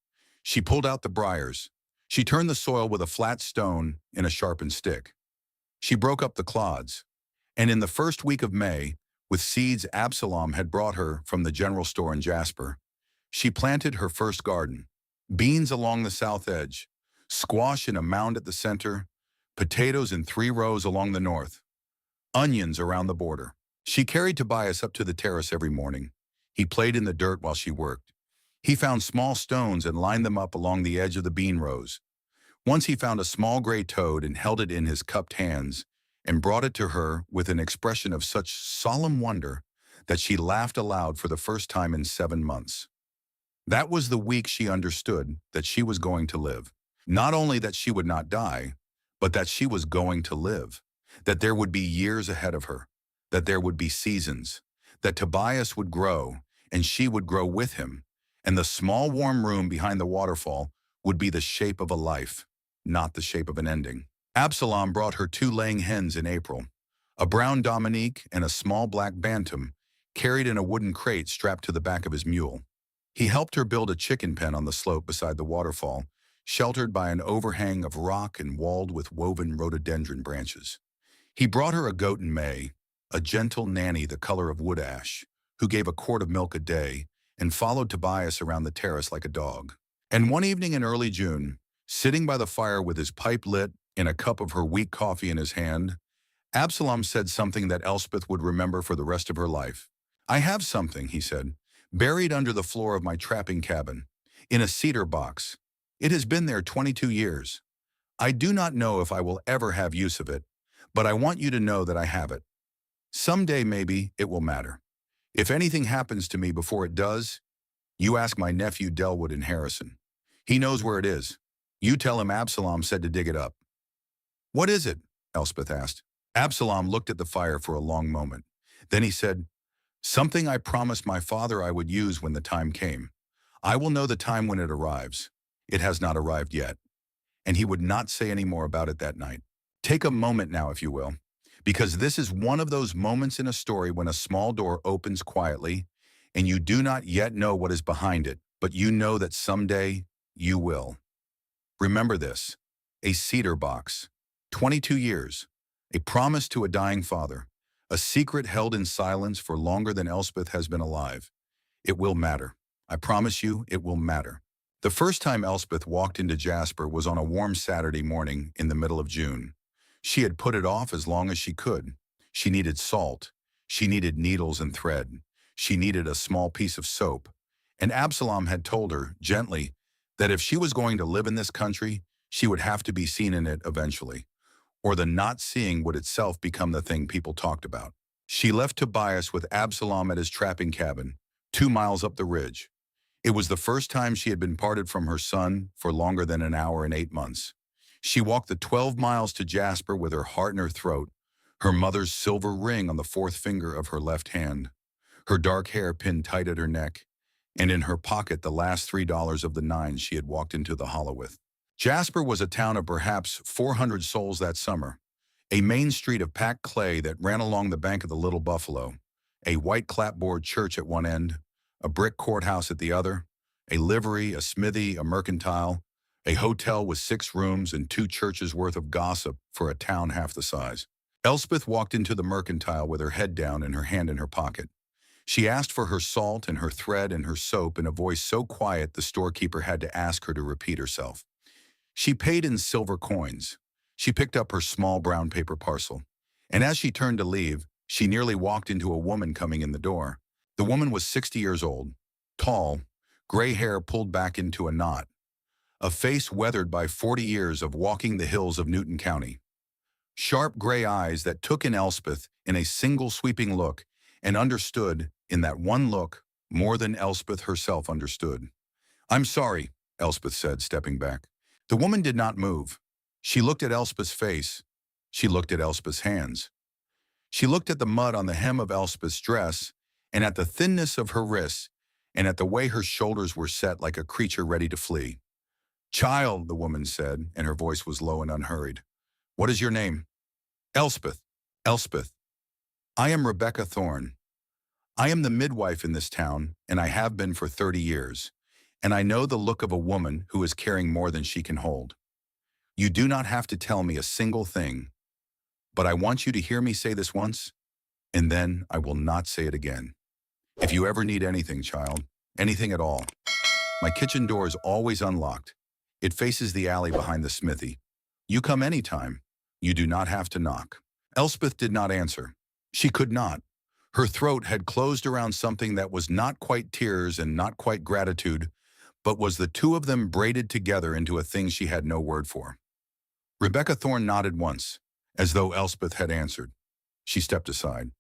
She pulled out the briars. She turned the soil with a flat stone and a sharpened stick. She broke up the clods. And in the first week of May, with seeds Absalom had brought her from the general store in Jasper, she planted her first garden. Beans along the south edge, squash in a mound at the center, potatoes in 3 rows along the north, onions around the border. She carried Tobias up to the terrace every morning. He played in the dirt while she worked. He found small stones and lined them up along the edge of the bean rows. Once he found a small gray toad and held it in his cupped hands and brought it to her with an expression of such solemn wonder that she laughed aloud for the first time in 7 months. That was the week she understood that she was going to live. Not only that she would not die, but that she was going to live, that there would be years ahead of her, that there would be seasons, that Tobias would grow and she would grow with him, and the small warm room behind the waterfall would be the shape of a life, not the shape of an ending. Absalom brought her 2 laying hens in April, a brown Dominique and a small black bantam, carried in a wooden crate strapped to the back of his mule. He helped her build a chicken pen on the slope beside the waterfall, sheltered by an overhang of rock and walled with woven rhododendron branches. He brought her a goat in May, a gentle nanny the color of wood ash, who gave a quart of milk a day and followed Tobias around the terrace like a dog. And one evening in early June, sitting by the fire with his pipe lit and a cup of her weak coffee in his hand, Absalom said something that Elspeth would remember for the rest of her life. "I have something," he said, "buried under the floor of my trapping cabin, in a cedar box. It has been there 22 years. I do not know if I will ever have use of it, but I want you to know that I have it. Someday maybe it will matter. If anything happens to me before it does, you ask my nephew Delwood in Harrison. He knows where it is. You tell him Absalom said to dig it up." "What is it?" Elspeth asked. Absalom looked at the fire for a long moment. Then he said, "Something I promised my father I would use when the time came. I will know the time when it arrives. It has not arrived yet." And he would not say any more about it that night. Take a moment now, if you will, because this is one of those moments in a story when a small door opens quietly and you do not yet know what is behind it, but you know that someday you will. Remember this: a cedar box, 22 years, a promise to a dying father, a secret held in silence for longer than Elspeth has been alive. It will matter. I promise you, it will matter. The first time Elspeth walked into Jasper was on a warm Saturday morning in the middle of June. She had put it off as long as she could. She needed salt. She needed needles and thread. She needed a small piece of soap. And Absalom had told her, gently, that if she was going to live in this country, she would have to be seen in it eventually, or the not seeing would itself become the thing people talked about. She left Tobias with Absalom at his trapping cabin, 2 miles up the ridge. It was the first time she had been parted from her son for longer than an hour and 8 months. She walked the 12 miles to Jasper with her heart in her throat, her mother's silver ring on the 4th finger of her left hand, her dark hair pinned tight at her neck, and in her pocket the last $3 of the 9 she had walked into the hollow with. Jasper was a town of perhaps 400 souls that summer, a main street of packed clay that ran along the bank of the Little Buffalo, a white clapboard church at one end, a brick courthouse at the other, a livery, a smithy, a mercantile, a hotel with 6 rooms and 2 churches worth of gossip for a town half the size. Elspeth walked into the mercantile with her head down and her hand in her pocket. She asked for her salt and her thread and her soap in a voice so quiet the storekeeper had to ask her to repeat herself. She paid in silver coins. She picked up her small brown paper parcel. And as she turned to leave, she nearly walked into a woman coming in the door. The woman was 60 years old, tall, gray hair pulled back into a knot, a face weathered by 40 years of walking the hills of Newton County. Sharp gray eyes that took in Elspeth in a single sweeping look and understood, in that one look, more than Elspeth herself understood. "I'm sorry," Elspeth said, stepping back. The woman did not move. She looked at Elspeth's face. She looked at Elspeth's hands. She looked at the mud on the hem of Elspeth's dress, and at the thinness of her wrists, and at the way her shoulders were set like a creature ready to flee. "Child," the woman said, and her voice was low and unhurried. "What is your name?" "Elspeth." "Elspeth. I am Rebecca Thorne. I am the midwife in this town, and I have been for 30 years, and I know the look of a woman who is carrying more than she can hold. You do not have to tell me a single thing, but I want you to hear me say this once, and then I will not say it again. If you ever need anything, child, anything at all, my kitchen door is always unlocked. It faces the alley behind the smithy. You come anytime. You do not have to knock." Elspeth did not answer. She could not. Her throat had closed around something that was not quite tears and not quite gratitude, but was the two of them braided together into a thing she had no word for. Rebecca Thorne nodded once, as though Elspeth had answered. She stepped aside.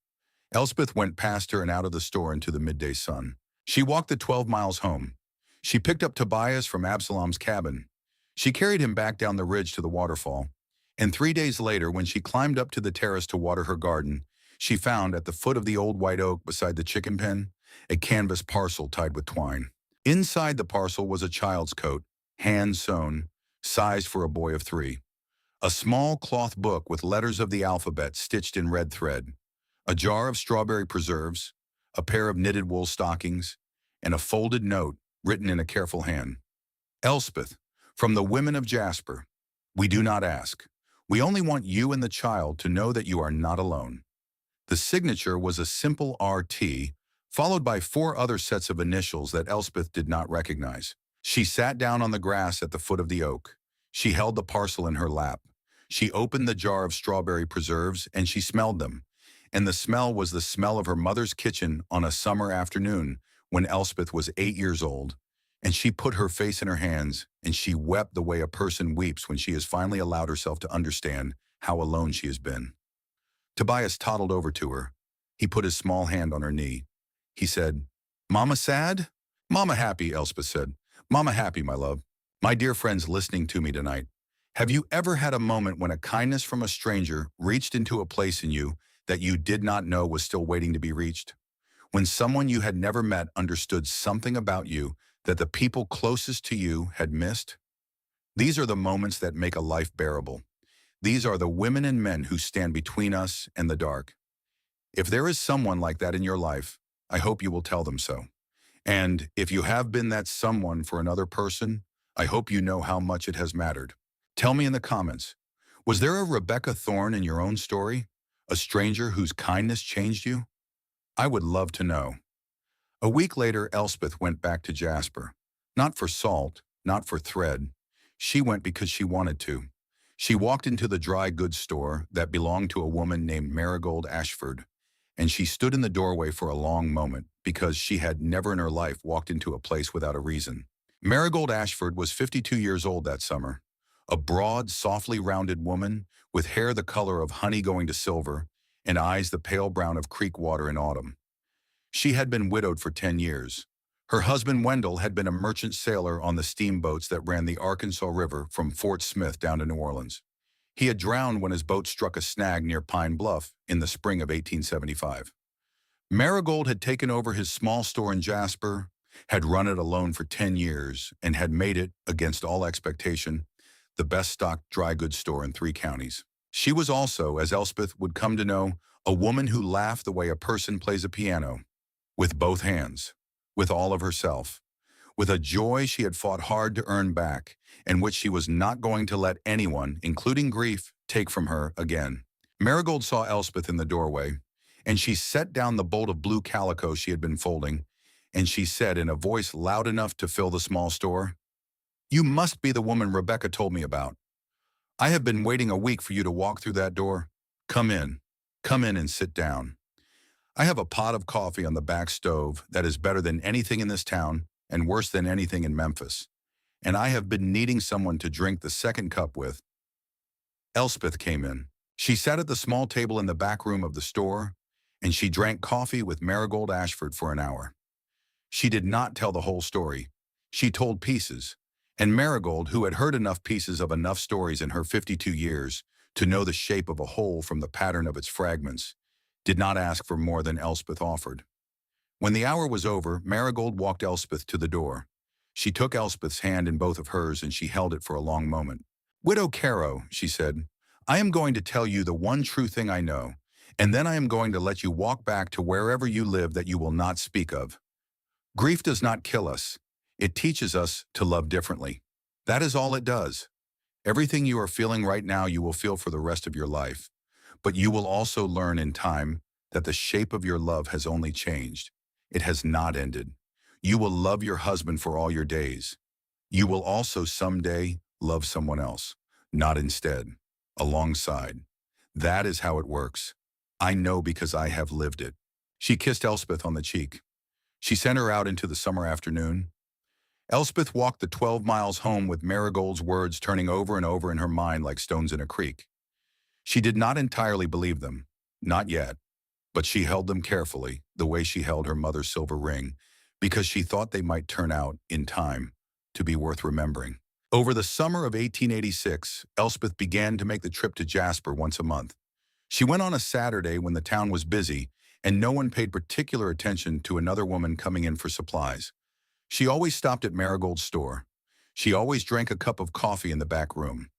Elspeth went past her and out of the store into the midday sun. She walked the 12 miles home. She picked up Tobias from Absalom's cabin. She carried him back down the ridge to the waterfall, and 3 days later, when she climbed up to the terrace to water her garden, she found, at the foot of the old white oak beside the chicken pen, a canvas parcel tied with twine. Inside the parcel was a child's coat, hand-sewn, sized for a boy of 3. A small cloth book with letters of the alphabet stitched in red thread, a jar of strawberry preserves, a pair of knitted wool stockings, and a folded note written in a careful hand. "Elspeth, from the women of Jasper, we do not ask. We only want you and the child to know that you are not alone." The signature was a simple RT, followed by 4 other sets of initials that Elspeth did not recognize. She sat down on the grass at the foot of the oak. She held the parcel in her lap. She opened the jar of strawberry preserves and she smelled them. And the smell was the smell of her mother's kitchen on a summer afternoon when Elspeth was 8 years old. And she put her face in her hands and she wept the way a person weeps when she has finally allowed herself to understand how alone she has been. Tobias toddled over to her. He put his small hand on her knee. He said, "Mama sad?" "Mama happy," Elspeth said. "Mama happy, my love." My dear friends listening to me tonight, have you ever had a moment when a kindness from a stranger reached into a place in you that you did not know was still waiting to be reached? When someone you had never met understood something about you that the people closest to you had missed? These are the moments that make a life bearable. These are the women and men who stand between us and the dark. If there is someone like that in your life, I hope you will tell them so. And if you have been that someone for another person, I hope you know how much it has mattered. Tell me in the comments, was there a Rebecca Thorne in your own story? A stranger whose kindness changed you? I would love to know. A week later, Elspeth went back to Jasper. Not for salt, not for thread. She went because she wanted to. She walked into the dry goods store that belonged to a woman named Marigold Ashford, and she stood in the doorway for a long moment because she had never in her life walked into a place without a reason. Marigold Ashford was 52 years old that summer, a broad, softly rounded woman with hair the color of honey going to silver and eyes the pale brown of creek water in autumn. She had been widowed for 10 years. Her husband Wendell had been a merchant sailor on the steamboats that ran the Arkansas River from Fort Smith down to New Orleans. He had drowned when his boat struck a snag near Pine Bluff in the spring of 1875. Marigold had taken over his small store in Jasper, had run it alone for 10 years, and had made it, against all expectation, the best-stocked dry goods store in 3 counties. She was also, as Elspeth would come to know, a woman who laughed the way a person plays a piano, with both hands, with all of herself, with a joy she had fought hard to earn back, and which she was not going to let anyone, including grief, take from her again. Marigold saw Elspeth in the doorway, and she set down the bolt of blue calico she had been folding, and she said in a voice loud enough to fill the small store, "You must be the woman Rebecca told me about. I have been waiting a week for you to walk through that door. Come in. Come in and sit down. I have a pot of coffee on the back stove that is better than anything in this town and worse than anything in Memphis. And I have been needing someone to drink the second cup with." Elspeth came in. She sat at the small table in the back room of the store, and she drank coffee with Marigold Ashford for an hour. She did not tell the whole story. She told pieces, and Marigold, who had heard enough pieces of enough stories in her 52 years to know the shape of a whole from the pattern of its fragments, did not ask for more than Elspeth offered. When the hour was over, Marigold walked Elspeth to the door. She took Elspeth's hand in both of hers, and she held it for a long moment. "Widow Caro," she said, "I am going to tell you the one true thing I know, and then I am going to let you walk back to wherever you live that you will not speak of. Grief does not kill us. It teaches us to love differently. That is all it does. Everything you are feeling right now you will feel for the rest of your life. But you will also learn in time that the shape of your love has only changed. It has not ended. You will love your husband for all your days. You will also someday love someone else, not instead, alongside. That is how it works. I know because I have lived it." She kissed Elspeth on the cheek. She sent her out into the summer afternoon. Elspeth walked the 12 miles home with Marigold's words turning over and over in her mind like stones in a creek. She did not entirely believe them, not yet, but she held them carefully, the way she held her mother's silver ring, because she thought they might turn out, in time, to be worth remembering. Over the summer of 1886, Elspeth began to make the trip to Jasper once a month. She went on a Saturday when the town was busy, and no one paid particular attention to another woman coming in for supplies. She always stopped at Marigold's store. She always drank a cup of coffee in the back room.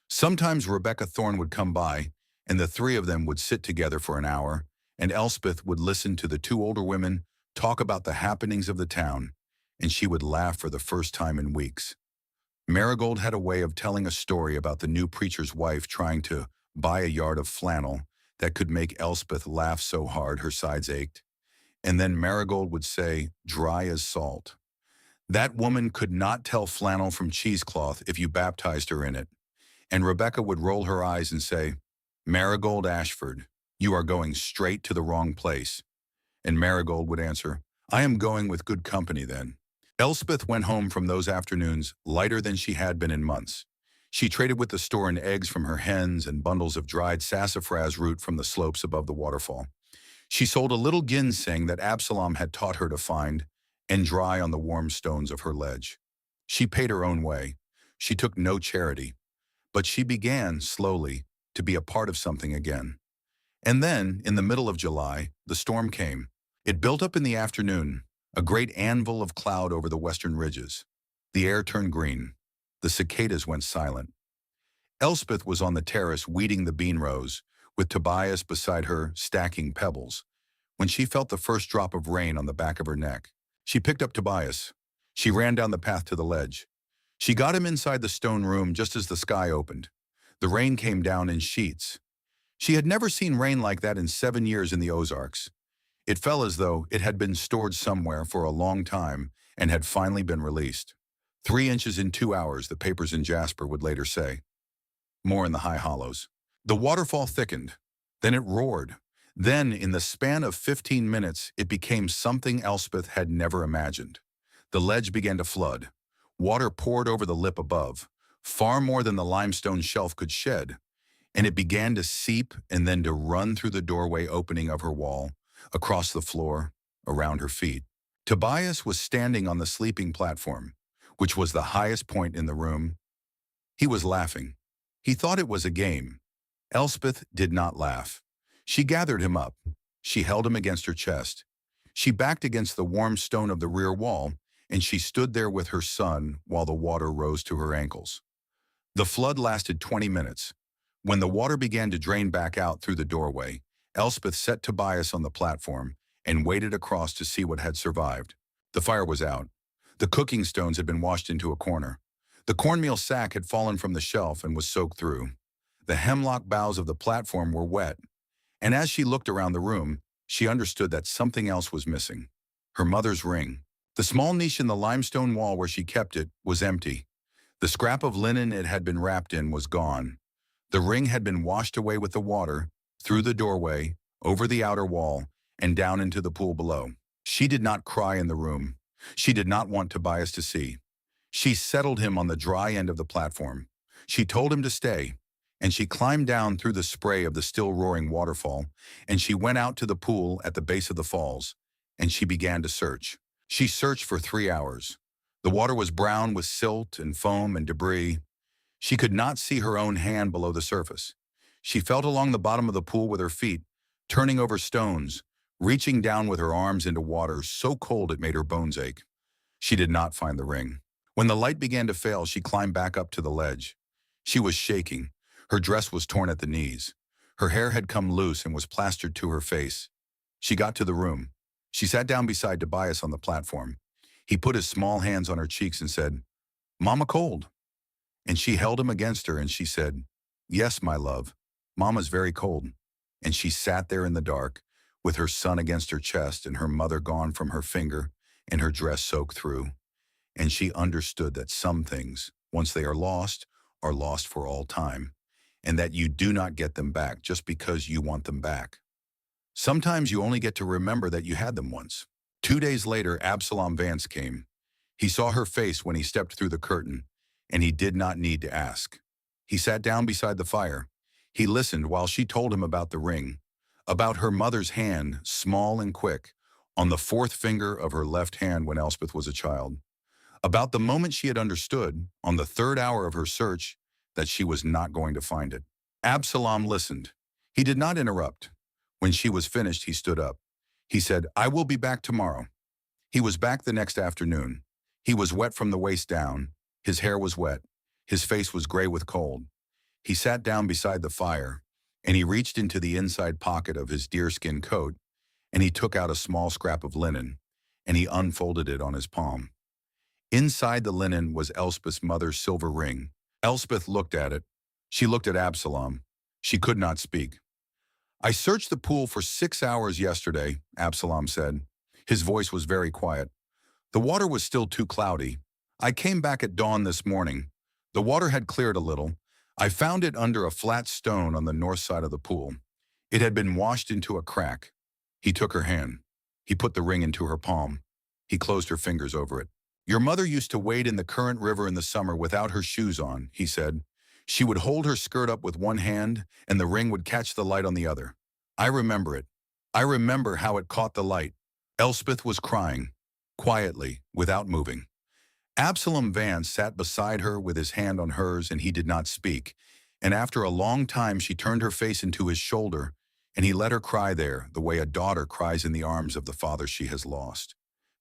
Sometimes Rebecca Thorne would come by, and the three of them would sit together for an hour, and Elspeth would listen to the two older women talk about the happenings of the town, and she would laugh for the first time in weeks. Marigold had a way of telling a story about the new preacher's wife trying to buy a yard of flannel that could make Elspeth laugh so hard her sides ached. And then Marigold would say, "Dry as salt. That woman could not tell flannel from cheesecloth if you baptized her in it." And Rebecca would roll her eyes and say, "Marigold Ashford, you are going straight to the wrong place." And Marigold would answer, "I am going with good company then." Elspeth went home from those afternoons lighter than she had been in months. She traded with the store in eggs from her hens and bundles of dried sassafras root from the slopes above the waterfall. She sold a little ginseng that Absalom had taught her to find and dry on the warm stones of her ledge. She paid her own way. She took no charity. But she began, slowly, to be a part of something again. And then, in the middle of July, the storm came. It built up in the afternoon, a great anvil of cloud over the western ridges. The air turned green. The cicadas went silent. Elspeth was on the terrace weeding the bean rows, with Tobias beside her stacking pebbles, when she felt the first drop of rain on the back of her neck. She picked up Tobias. She ran down the path to the ledge. She got him inside the stone room just as the sky opened. The rain came down in sheets. She had never seen rain like that in 7 years in the Ozarks. It fell as though it had been stored somewhere for a long time and had finally been released. 3 inches in 2 hours, the papers in Jasper would later say. More in the high hollows. The waterfall thickened. Then it roared. Then, in the span of 15 minutes, it became something Elspeth had never imagined. The ledge began to flood. Water poured over the lip above, far more than the limestone shelf could shed, and it began to seep and then to run through the doorway opening of her wall, across the floor, around her feet. Tobias was standing on the sleeping platform, which was the highest point in the room. He was laughing. He thought it was a game. Elspeth did not laugh. She gathered him up. She held him against her chest. She backed against the warm stone of the rear wall, and she stood there with her son while the water rose to her ankles. The flood lasted 20 minutes. When the water began to drain back out through the doorway, Elspeth set Tobias on the platform and waded across to see what had survived. The fire was out. The cooking stones had been washed into a corner. The cornmeal sack had fallen from the shelf and was soaked through. The hemlock boughs of the platform were wet, and as she looked around the room, she understood that something else was missing. Her mother's ring. The small niche in the limestone wall where she kept it was empty. The scrap of linen it had been wrapped in was gone. The ring had been washed away with the water, through the doorway, over the outer wall, and down into the pool below. She did not cry in the room. She did not want Tobias to see. She settled him on the dry end of the platform. She told him to stay, and she climbed down through the spray of the still roaring waterfall, and she went out to the pool at the base of the falls, and she began to search. She searched for 3 hours. The water was brown with silt and foam and debris. She could not see her own hand below the surface. She felt along the bottom of the pool with her feet, turning over stones, reaching down with her arms into water so cold it made her bones ache. She did not find the ring. When the light began to fail, she climbed back up to the ledge. She was shaking. Her dress was torn at the knees. Her hair had come loose and was plastered to her face. She got to the room. She sat down beside Tobias on the platform. He put his small hands on her cheeks and said, "Mama cold." And she held him against her and she said, "Yes, my love, Mama's very cold." And she sat there in the dark, with her son against her chest and her mother gone from her finger and her dress soaked through. And she understood that some things, once they are lost for all time, and that you do not get them back just because you want them back. Sometimes you only get to remember that you had them once. 2 days later, Absalom Vance came. He saw her face when he stepped through the curtain, and he did not need to ask. He sat down beside the fire. He listened while she told him about the ring, about her mother's hand, small and quick, on the fourth finger of her left hand when Elspeth was a child, about the moment she had understood, on the third hour of her search, that she was not going to find it. Absalom listened. He did not interrupt. When she was finished, he stood up. He said, "I will be back tomorrow." He was back the next afternoon. He was wet from the waist down. His hair was wet. His face was gray with cold. He sat down beside the fire, and he reached into the inside pocket of his deerskin coat, and he took out a small scrap of linen, and he unfolded it on his palm. Inside the linen was Elspeth's mother's silver ring. Elspeth looked at it. She looked at Absalom. She could not speak. "I searched the pool for 6 hours yesterday," Absalom said. His voice was very quiet. "The water was still too cloudy. I came back at dawn this morning. The water had cleared a little. I found it under a flat stone on the north side of the pool. It had been washed into a crack." He took her hand. He put the ring into her palm. He closed her fingers over it. "Your mother used to wade in the current river in the summer without her shoes on," he said. "She would hold her skirt up with one hand, and the ring would catch the light on the other. I remember it. I remember how it caught the light." Elspeth was crying, quietly, without moving. Absalom Vance sat beside her with his hand on hers, and he did not speak. And after a long time, she turned her face into his shoulder, and he let her cry there, the way a daughter cries in the arms of the father she has lost.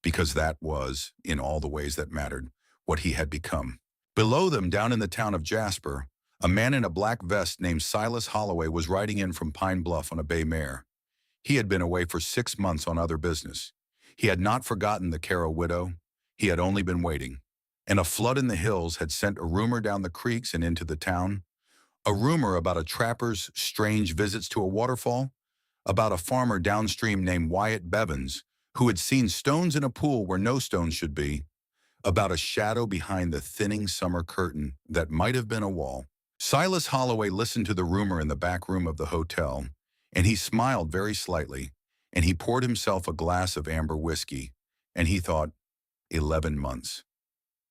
Because that was, in all the ways that mattered, what he had become. Below them, down in the town of Jasper, a man in a black vest named Silas Holloway was riding in from Pine Bluff on a bay mare. He had been away for 6 months on other business. He had not forgotten the Caro widow. He had only been waiting. And a flood in the hills had sent a rumor down the creeks and into the town. A rumor about a trapper's strange visits to a waterfall, about a farmer downstream named Wyatt Bevins, who had seen stones in a pool where no stones should be, about a shadow behind the thinning summer curtain that might have been a wall. Silas Holloway listened to the rumor in the back room of the hotel, and he smiled very slightly, and he poured himself a glass of amber whiskey, and he thought, 11 months.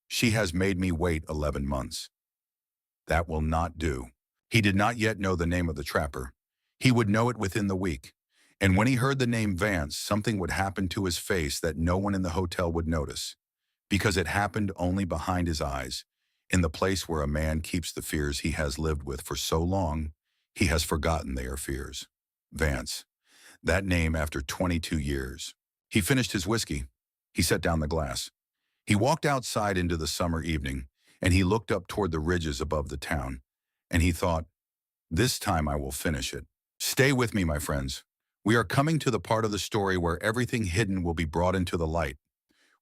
She has made me wait 11 months. That will not do. He did not yet know the name of the trapper. He would know it within the week. And when he heard the name Vance, something would happen to his face that no one in the hotel would notice, because it happened only behind his eyes, in the place where a man keeps the fears he has lived with for so long, he has forgotten they are fears. Vance. That name after 22 years. He finished his whiskey. He set down the glass. He walked outside into the summer evening, and he looked up toward the ridges above the town, and he thought, this time I will finish it. Stay with me, my friends. We are coming to the part of the story where everything hidden will be brought into the light,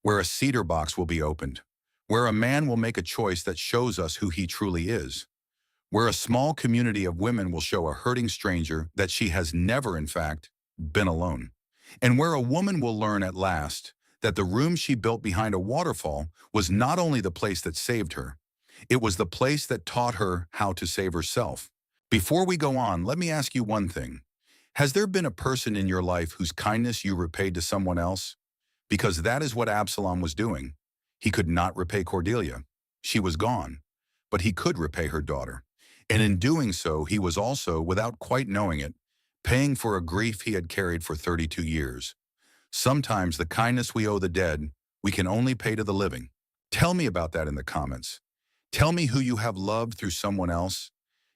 where a cedar box will be opened, where a man will make a choice that shows us who he truly is, where a small community of women will show a hurting stranger that she has never, in fact, been alone, and where a woman will learn at last that the room she built behind a waterfall was not only the place that saved her, it was the place that taught her how to save herself. Before we go on, let me ask you one thing. Has there been a person in your life whose kindness you repaid to someone else? Because that is what Absalom was doing. He could not repay Cordelia. She was gone. But he could repay her daughter. And in doing so, he was also, without quite knowing it, paying for a grief he had carried for 32 years. Sometimes the kindness we owe the dead, we can only pay to the living. Tell me about that in the comments. Tell me who you have loved through someone else.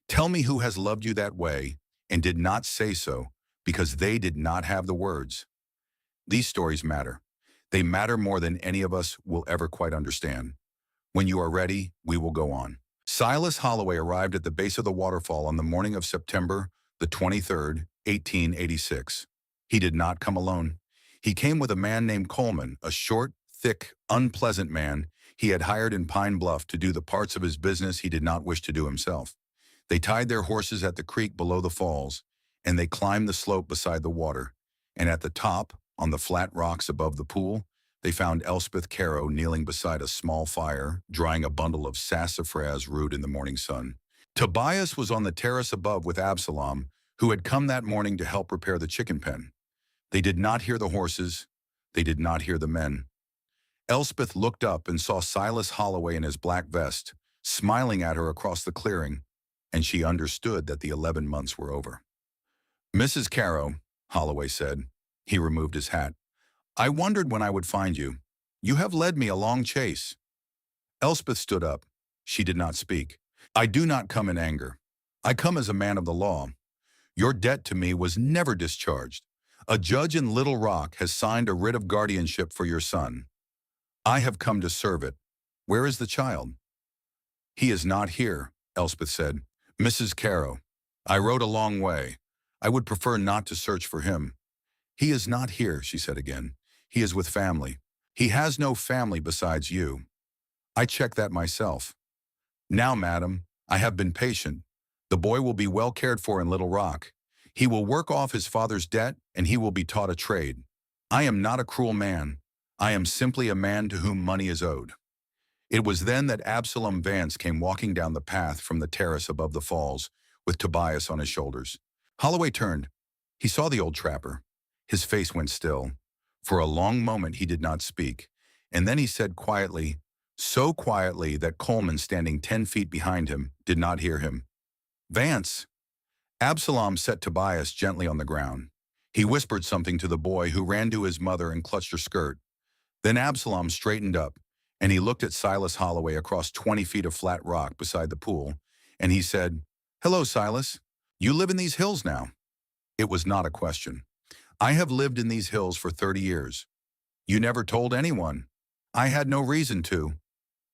Tell me who has loved you that way and did not say so because they did not have the words. These stories matter. They matter more than any of us will ever quite understand. When you are ready, we will go on. Silas Holloway arrived at the base of the waterfall on the morning of September the 23rd, 1886. He did not come alone. He came with a man named Coleman, a short, thick, unpleasant man he had hired in Pine Bluff to do the parts of his business he did not wish to do himself. They tied their horses at the creek below the falls, and they climbed the slope beside the water. And at the top, on the flat rocks above the pool, they found Elspeth Caro kneeling beside a small fire, drying a bundle of sassafras root in the morning sun. Tobias was on the terrace above with Absalom, who had come that morning to help repair the chicken pen. They did not hear the horses. They did not hear the men. Elspeth looked up and saw Silas Holloway in his black vest, smiling at her across the clearing, and she understood that the 11 months were over. Mrs. Caro, Holloway said. He removed his hat. I wondered when I would find you. You have led me a long chase. Elspeth stood up. She did not speak. I do not come in anger. I come as a man of the law. Your debt to me was never discharged. A judge in Little Rock has signed a writ of guardianship for your son. I have come to serve it. Where is the child? He is not here, Elspeth said. Mrs. Caro, I rode a long way. I would prefer not to search for him. He is not here, she said again. He is with family. He has no family besides you. I checked that myself. Now, madam, I have been patient. The boy will be well cared for in Little Rock. He will work off his father's debt, and he will be taught a trade. I am not a cruel man. I am simply a man to whom money is owed. It was then that Absalom Vance came walking down the path from the terrace above the falls, with Tobias on his shoulders. Holloway turned. He saw the old trapper. His face went still. For a long moment he did not speak, and then he said quietly, so quietly that Coleman, standing 10 feet behind him, did not hear him. Vance! Absalom set Tobias gently on the ground. He whispered something to the boy, who ran to his mother and clutched her skirt. Then Absalom straightened up, and he looked at Silas Holloway across 20 feet of flat rock beside the pool, and he said, Hello, Silas. You live in these hills now. It was not a question. I have lived in these hills for 30 years. You never told anyone. I had no reason to.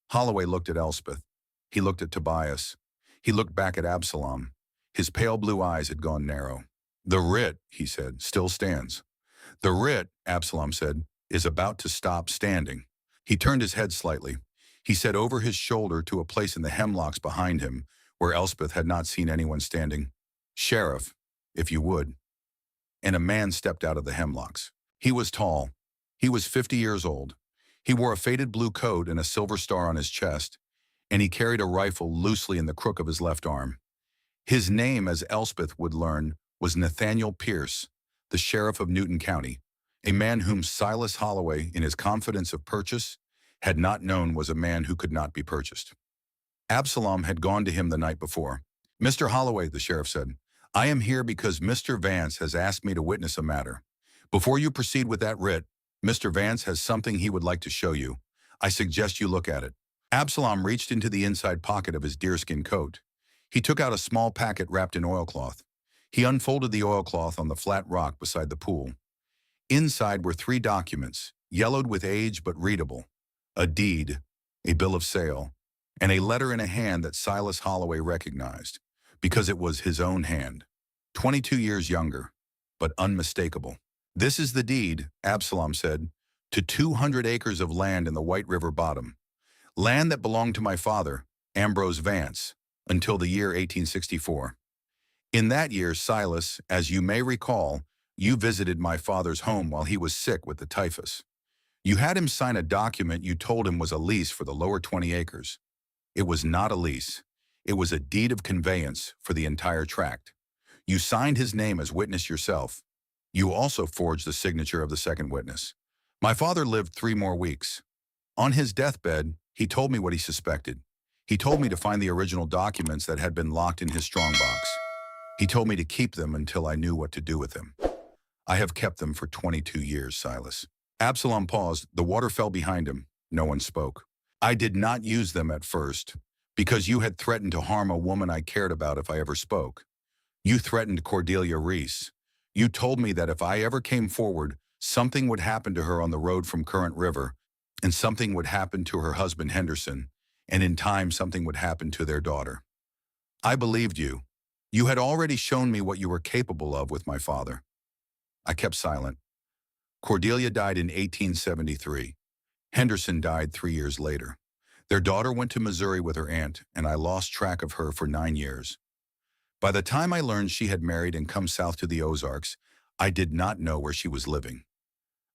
Holloway looked at Elspeth. He looked at Tobias. He looked back at Absalom. His pale blue eyes had gone narrow. The writ, he said, still stands. The writ, Absalom said, is about to stop standing. He turned his head slightly. He said over his shoulder to a place in the hemlocks behind him, where Elspeth had not seen anyone standing, Sheriff, if you would. And a man stepped out of the hemlocks. He was tall. He was 50 years old. He wore a faded blue coat and a silver star on his chest, and he carried a rifle loosely in the crook of his left arm. His name, as Elspeth would learn, was Nathaniel Pierce, the sheriff of Newton County, a man whom Silas Holloway, in his confidence of purchase, had not known was a man who could not be purchased. Absalom had gone to him the night before. Mr. Holloway, the sheriff said, I am here because Mr. Vance has asked me to witness a matter. Before you proceed with that writ, Mr. Vance has something he would like to show you. I suggest you look at it. Absalom reached into the inside pocket of his deerskin coat. He took out a small packet wrapped in oilcloth. He unfolded the oilcloth on the flat rock beside the pool. Inside were 3 documents, yellowed with age but readable: a deed, a bill of sale, and a letter in a hand that Silas Holloway recognized, because it was his own hand. 22 years younger, but unmistakable. "This is the deed," Absalom said, "to 200 acres of land in the White River bottom. Land that belonged to my father, Ambrose Vance, until the year 1864. In that year, Silas, as you may recall, you visited my father's home while he was sick with the typhus. You had him sign a document you told him was a lease for the lower 20 acres. It was not a lease. It was a deed of conveyance for the entire tract. You signed his name as witness yourself. You also forged the signature of the second witness. My father lived 3 more weeks. On his deathbed, he told me what he suspected. He told me to find the original documents that had been locked in his strongbox. He told me to keep them until I knew what to do with them. I have kept them for 22 years, Silas." Absalom paused. The water fell behind him. No one spoke. "I did not use them at first, because you had threatened to harm a woman I cared about if I ever spoke. You threatened Cordelia Reese. You told me that if I ever came forward, something would happen to her on the road from Current River, and something would happen to her husband Henderson, and in time something would happen to their daughter. I believed you. You had already shown me what you were capable of with my father. I kept silent. Cordelia died in 1873. Henderson died 3 years later. Their daughter went to Missouri with her aunt, and I lost track of her for 9 years. By the time I learned she had married and come south to the Ozarks, I did not know where she was living.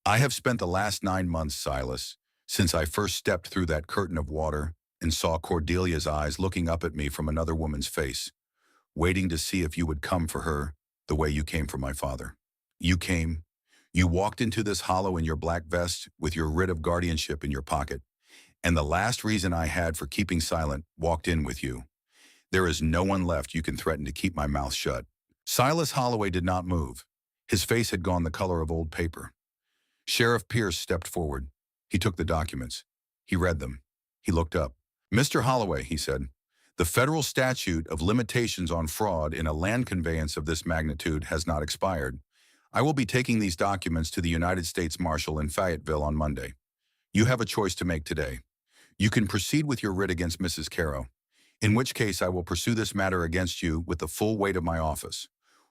I have spent the last 9 months, Silas, since I first stepped through that curtain of water and saw Cordelia's eyes looking up at me from another woman's face, waiting to see if you would come for her the way you came for my father. You came. You walked into this hollow in your black vest with your writ of guardianship in your pocket, and the last reason I had for keeping silent walked in with you. There is no one left you can threaten to keep my mouth shut." Silas Holloway did not move. His face had gone the color of old paper. Sheriff Pierce stepped forward. He took the documents. He read them. He looked up. "Mr. Holloway," he said, "the federal statute of limitations on fraud in a land conveyance of this magnitude has not expired. I will be taking these documents to the United States Marshal in Fayetteville on Monday. You have a choice to make today. You can proceed with your writ against Mrs. Caro, in which case I will pursue this matter against you with the full weight of my office.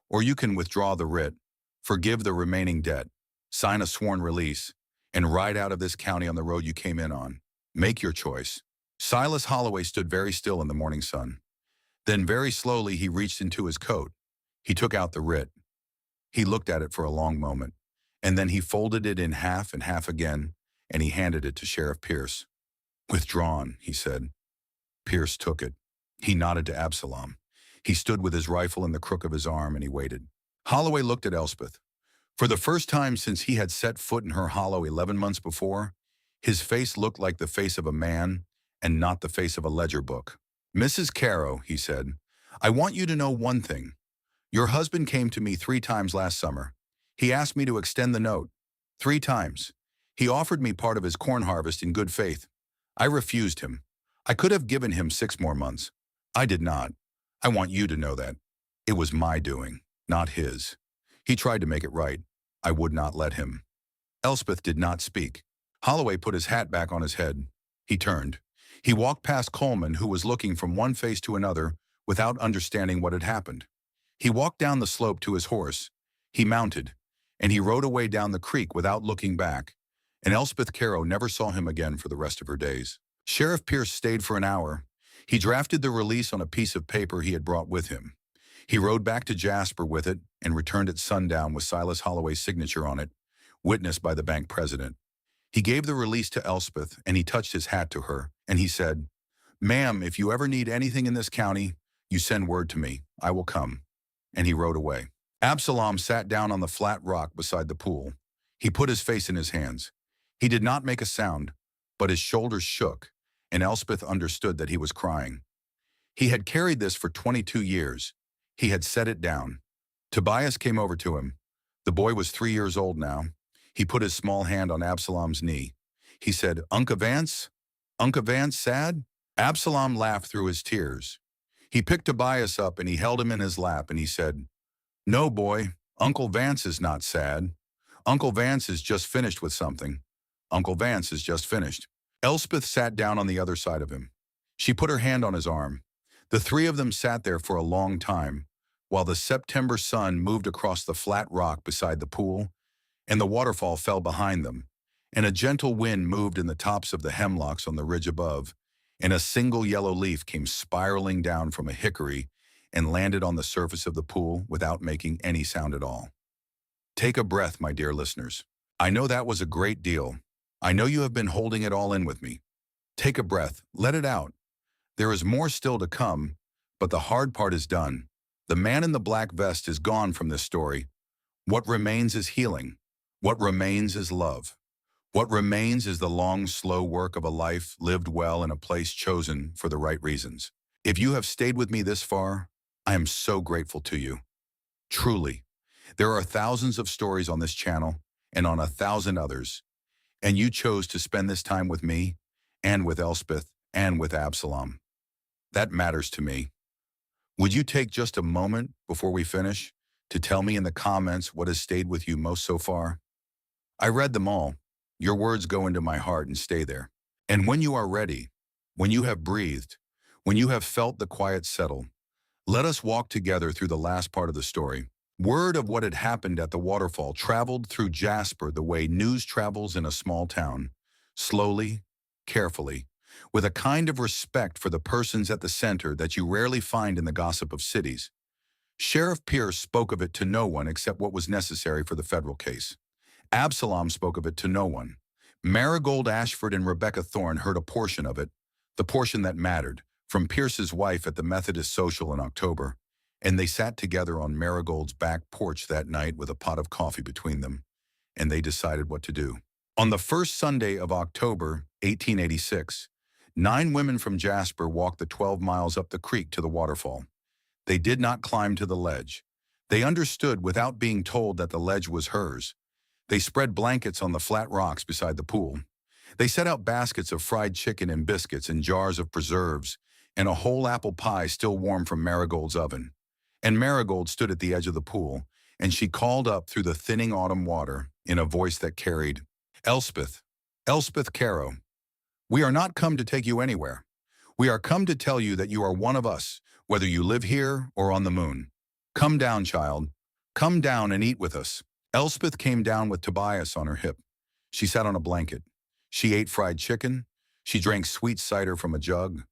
Or you can withdraw the writ, forgive the remaining debt, sign a sworn release, and ride out of this county on the road you came in on. Make your choice." Silas Holloway stood very still in the morning sun. Then very slowly he reached into his coat. He took out the writ. He looked at it for a long moment, and then he folded it in half and half again, and he handed it to Sheriff Pierce. "Withdrawn," he said. Pierce took it. He nodded to Absalom. He stood with his rifle in the crook of his arm, and he waited. Holloway looked at Elspeth. For the first time since he had set foot in her hollow 11 months before, his face looked like the face of a man and not the face of a ledger book. "Mrs. Caro," he said, "I want you to know one thing. Your husband came to me 3 times last summer. He asked me to extend the note. 3 times. He offered me part of his corn harvest in good faith. I refused him. I could have given him 6 more months. I did not. I want you to know that. It was my doing, not his. He tried to make it right. I would not let him." Elspeth did not speak. Holloway put his hat back on his head. He turned. He walked past Coleman, who was looking from one face to another without understanding what had happened. He walked down the slope to his horse. He mounted, and he rode away down the creek without looking back, and Elspeth Caro never saw him again for the rest of her days. Sheriff Pierce stayed for an hour. He drafted the release on a piece of paper he had brought with him. He rode back to Jasper with it and returned at sundown with Silas Holloway's signature on it, witnessed by the bank president. He gave the release to Elspeth, and he touched his hat to her, and he said, "Ma'am, if you ever need anything in this county, you send word to me. I will come." And he rode away. Absalom sat down on the flat rock beside the pool. He put his face in his hands. He did not make a sound, but his shoulders shook, and Elspeth understood that he was crying. He had carried this for 22 years. He had set it down. Tobias came over to him. The boy was 3 years old now. He put his small hand on Absalom's knee. He said, "Uncle Vance? Uncle Vance sad?" Absalom laughed through his tears. He picked Tobias up and he held him in his lap and he said, "No, boy, Uncle Vance is not sad. Uncle Vance is just finished with something. Uncle Vance is just finished. Elspeth sat down on the other side of him. She put her hand on his arm. The three of them sat there for a long time, while the September sun moved across the flat rock beside the pool, and the waterfall fell behind them, and a gentle wind moved in the tops of the hemlocks on the ridge above, and a single yellow leaf came spiraling down from a hickory and landed on the surface of the pool without making any sound at all. Take a breath, my dear listeners. I know that was a great deal. I know you have been holding it all in with me. Take a breath, let it out. There is more still to come, but the hard part is done. The man in the black vest is gone from this story. What remains is healing. What remains is love. What remains is the long, slow work of a life lived well in a place chosen for the right reasons. If you have stayed with me this far, I am so grateful to you. Truly. There are thousands of stories on this channel and on 1,000 others, and you chose to spend this time with me and with Elspeth and with Absalom. That matters to me. Would you take just a moment before we finish to tell me in the comments what has stayed with you most so far? I read them all. Your words go into my heart and stay there. And when you are ready, when you have breathed, when you have felt the quiet settle, let us walk together through the last part of the story. Word of what had happened at the waterfall traveled through Jasper the way news travels in a small town, slowly, carefully, with a kind of respect for the persons at the center that you rarely find in the gossip of cities. Sheriff Pierce spoke of it to no one except what was necessary for the federal case. Absalom spoke of it to no one. Marigold Ashford and Rebecca Thorne heard a portion of it, the portion that mattered, from Pierce's wife at the Methodist social in October, and they sat together on Marigold's back porch that night with a pot of coffee between them, and they decided what to do. On the first Sunday of October, 1886, 9 women from Jasper walked the 12 miles up the creek to the waterfall. They did not climb to the ledge. They understood without being told that the ledge was hers. They spread blankets on the flat rocks beside the pool. They set out baskets of fried chicken and biscuits and jars of preserves and a whole apple pie still warm from Marigold's oven. And Marigold stood at the edge of the pool, and she called up through the thinning autumn water in a voice that carried, "Elspeth, Elspeth Caro, we are not come to take you anywhere. We are come to tell you that you are one of us, whether you live here or on the moon. Come down, child. Come down and eat with us." Elspeth came down with Tobias on her hip. She sat on a blanket. She ate fried chicken. She drank sweet cider from a jug.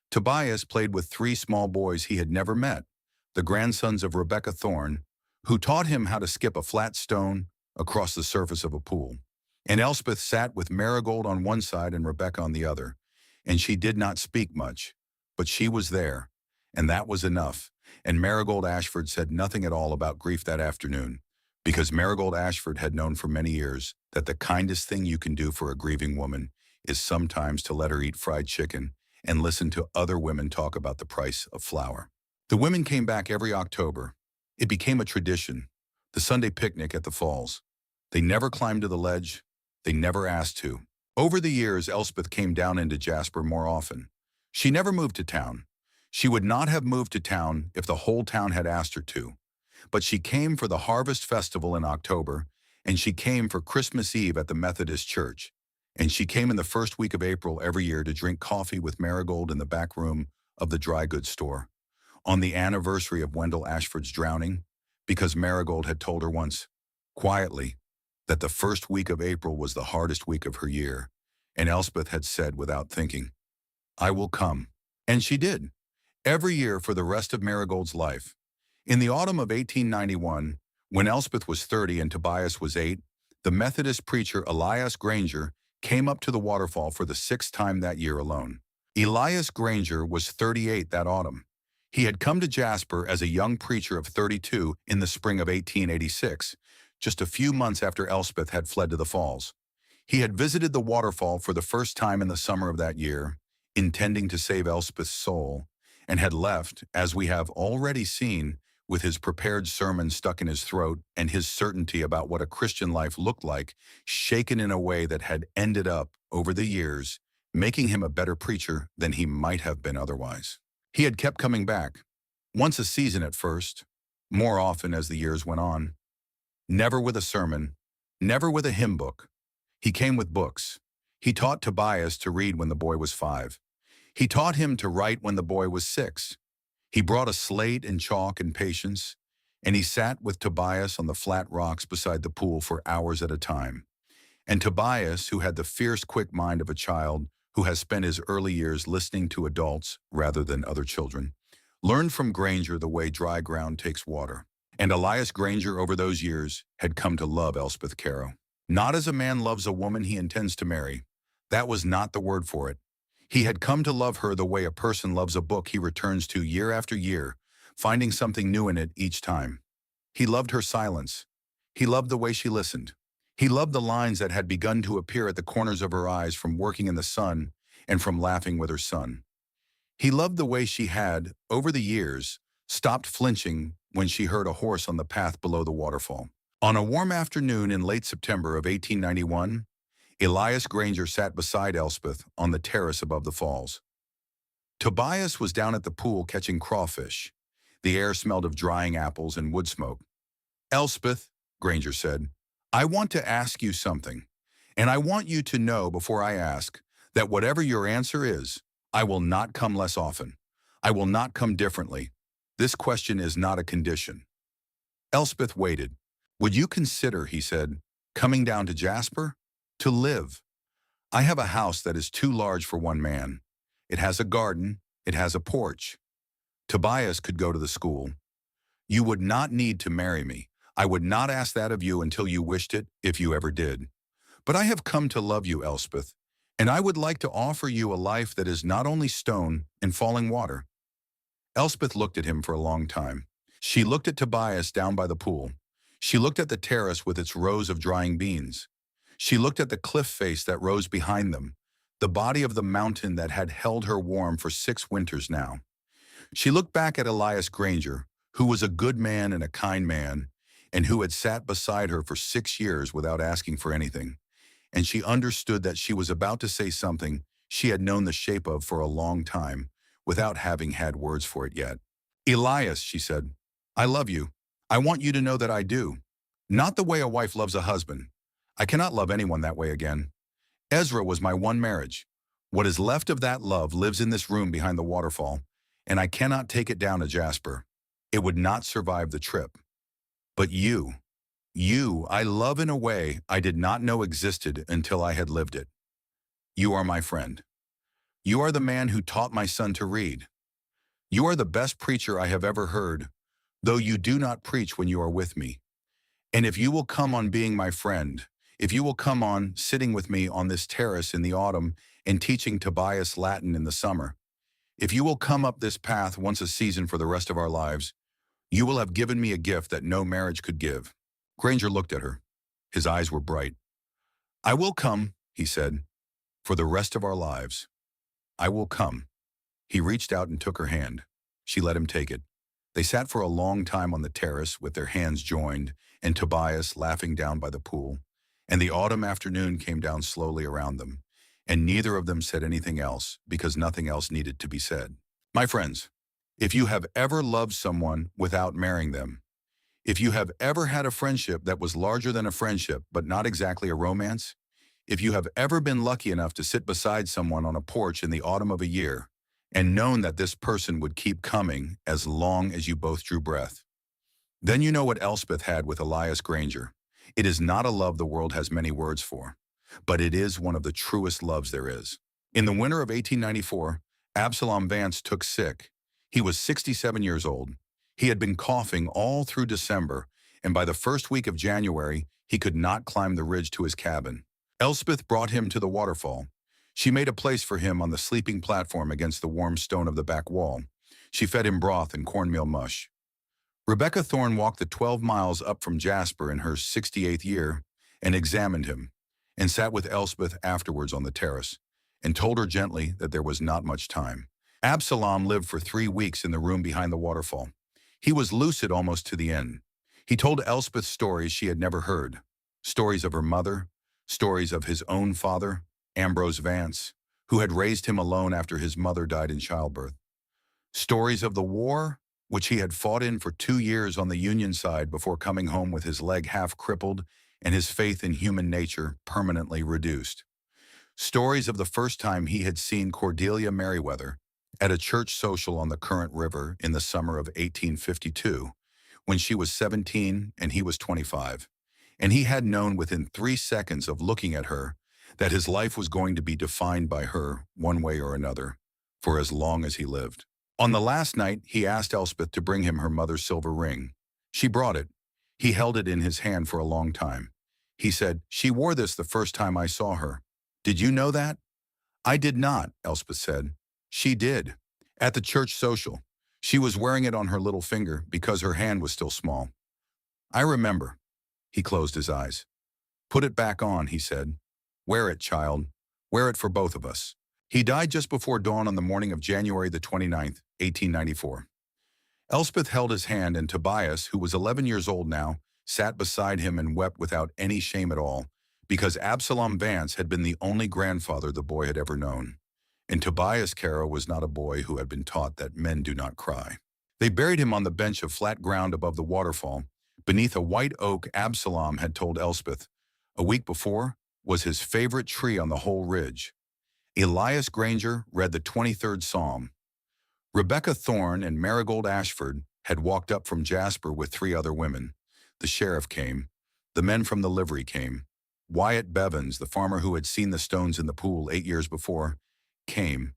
Tobias played with 3 small boys he had never met, the grandsons of Rebecca Thorne, who taught him how to skip a flat stone across the surface of a pool. And Elspeth sat with Marigold on one side and Rebecca on the other, and she did not speak much, but she was there, and that was enough. And Marigold Ashford said nothing at all about grief that afternoon, because Marigold Ashford had known for many years that the kindest thing you can do for a grieving woman is sometimes to let her eat fried chicken and listen to other women talk about the price of flour. The women came back every October. It became a tradition, the Sunday picnic at the falls. They never climbed to the ledge. They never asked to. Over the years, Elspeth came down into Jasper more often. She never moved to town. She would not have moved to town if the whole town had asked her to. But she came for the Harvest Festival in October, and she came for Christmas Eve at the Methodist Church, and she came in the first week of April every year to drink coffee with Marigold in the back room of the dry goods store. On the anniversary of Wendell Ashford's drowning, because Marigold had told her once, quietly, that the first week of April was the hardest week of her year, and Elspeth had said without thinking, "I will come." And she did, every year for the rest of Marigold's life. In the autumn of 1891, when Elspeth was 30 and Tobias was 8, the Methodist preacher Elias Granger came up to the waterfall for the 6th time that year alone. Elias Granger was 38 that autumn. He had come to Jasper as a young preacher of 32 in the spring of 1886, just a few months after Elspeth had fled to the falls. He had visited the waterfall for the first time in the summer of that year, intending to save Elspeth's soul, and had left, as we have already seen, with his prepared sermon stuck in his throat and his certainty about what a Christian life looked like, shaken in a way that had ended up, over the years, making him a better preacher than he might have been otherwise. He had kept coming back, once a season at first, more often as the years went on. Never with a sermon, Never with a hymn book. He came with books. He taught Tobias to read when the boy was 5. He taught him to write when the boy was 6. He brought a slate and chalk and patience, and he sat with Tobias on the flat rocks beside the pool for hours at a time. And Tobias, who had the fierce, quick mind of a child who has spent his early years listening to adults rather than other children, learned from Granger the way dry ground takes water. And Elias Granger, over those years, had come to love Elspeth Caro. Not as a man loves a woman he intends to marry. That was not the word for it. He had come to love her the way a person loves a book he returns to year after year, finding something new in it each time. He loved her silence. He loved the way she listened. He loved the lines that had begun to appear at the corners of her eyes from working in the sun and from laughing with her son. He loved the way she had, over the years, stopped flinching when she heard a horse on the path below the waterfall. On a warm afternoon in late September of 1891, Elias Granger sat beside Elspeth on the terrace above the falls. Tobias was down at the pool catching crawfish. The air smelled of drying apples and wood smoke. "Elspeth," Granger said, "I want to ask you something, and I want you to know before I ask that whatever your answer is, I will not come less often. I will not come differently. This question is not a condition." Elspeth waited. "Would you consider," he said, "coming down to Jasper? To live. I have a house that is too large for one man. It has a garden. It has a porch. Tobias could go to the school. You would not need to marry me. I would not ask that of you until you wished it, if you ever did. But I have come to love you, Elspeth, and I would like to offer you a life that is not only stone and falling water." Elspeth looked at him for a long time. She looked at Tobias down by the pool. She looked at the terrace with its rows of drying beans. She looked at the cliff face that rose behind them, the body of the mountain that had held her warm for 6 winters now. She looked back at Elias Granger, who was a good man and a kind man, and who had sat beside her for 6 years without asking for anything. And she understood that she was about to say something she had known the shape of for a long time, without having had words for it yet. "Elias," she said, "I love you. I want you to know that I do. Not the way a wife loves a husband. I cannot love anyone that way again. Ezra was my one marriage. What is left of that love lives in this room behind the waterfall, and I cannot take it down to Jasper. It would not survive the trip. But you I love in a way I did not know existed until I had lived it. You are my friend. You are the man who taught my son to read. You are the best preacher I have ever heard, though you do not preach when you are with me. And if you will come on being my friend, if you will come on sitting with me on this terrace in the autumn and teaching Tobias Latin in the summer, if you will come up this path once a season for the rest of our lives, you will have given me a gift that no marriage could give." Granger looked at her. His eyes were bright. "I will come," he said, "for the rest of our lives. I will come." He reached out and took her hand. She let him take it. They sat for a long time on the terrace with their hands joined, and Tobias laughing down by the pool. And the autumn afternoon came down slowly around them, and neither of them said anything else because nothing else needed to be said. My friends, if you have ever loved someone without marrying them, if you have ever had a friendship that was larger than a friendship but not exactly a romance, if you have ever been lucky enough to sit beside someone on a porch in the autumn of a year and known that this person would keep coming as long as you both drew breath, then you know what Elspeth had with Elias Granger. It is not a love the world has many words for, but it is one of the truest loves there is. In the winter of 1894, Absalom Vance took sick. He was 67 years old. He had been coughing all through December, and by the first week of January, he could not climb the ridge to his cabin. Elspeth brought him to the waterfall. She made a place for him on the sleeping platform against the warm stone of the back wall. She fed him broth and cornmeal mush. Rebecca Thorne walked the 12 miles up from Jasper in her 68th year and examined him, and sat with Elspeth afterwards on the terrace, and told her gently that there was not much time. Absalom lived for 3 weeks in the room behind the waterfall. He was lucid almost to the end. He told Elspeth stories she had never heard, stories of her mother, stories of his own father, Ambrose Vance, who had raised him alone after his mother died in childbirth, stories of the war, which he had fought in for 2 years on the Union side before coming home with his leg half crippled and his faith in human nature permanently reduced. Stories of the first time he had seen Cordelia Merriweather at a church social on the Current River in the summer of 1852, when she was 17 and he was 25, and he had known within 3 seconds of looking at her that his life was going to be defined by her one way or another for as long as he lived. On the last night, he asked Elspeth to bring him her mother's silver ring. She brought it. He held it in his hand for a long time. He said, "She wore this the first time I saw her. Did you know that?" "I did not," Elspeth said. "She did. At the church social. She was wearing it on her little finger because her hand was still small." "I remember." He closed his eyes. "Put it back on," he said. "Wear it, child. Wear it for both of us." He died just before dawn on the morning of January the 29th, 1894. Elspeth held his hand, and Tobias, who was 11 years old now, sat beside him and wept without any shame at all, because Absalom Vance had been the only grandfather the boy had ever known. And Tobias Caro was not a boy who had been taught that men do not cry. They buried him on the bench of flat ground above the waterfall, beneath a white oak Absalom had told Elspeth, a week before, was his favorite tree on the whole ridge. Elias Granger read the 23rd Psalm. Rebecca Thorne and Marigold Ashford had walked up from Jasper with 3 other women. The sheriff came. The men from the livery came. Wyatt Bevins, the farmer who had seen the stones in the pool 8 years before, came.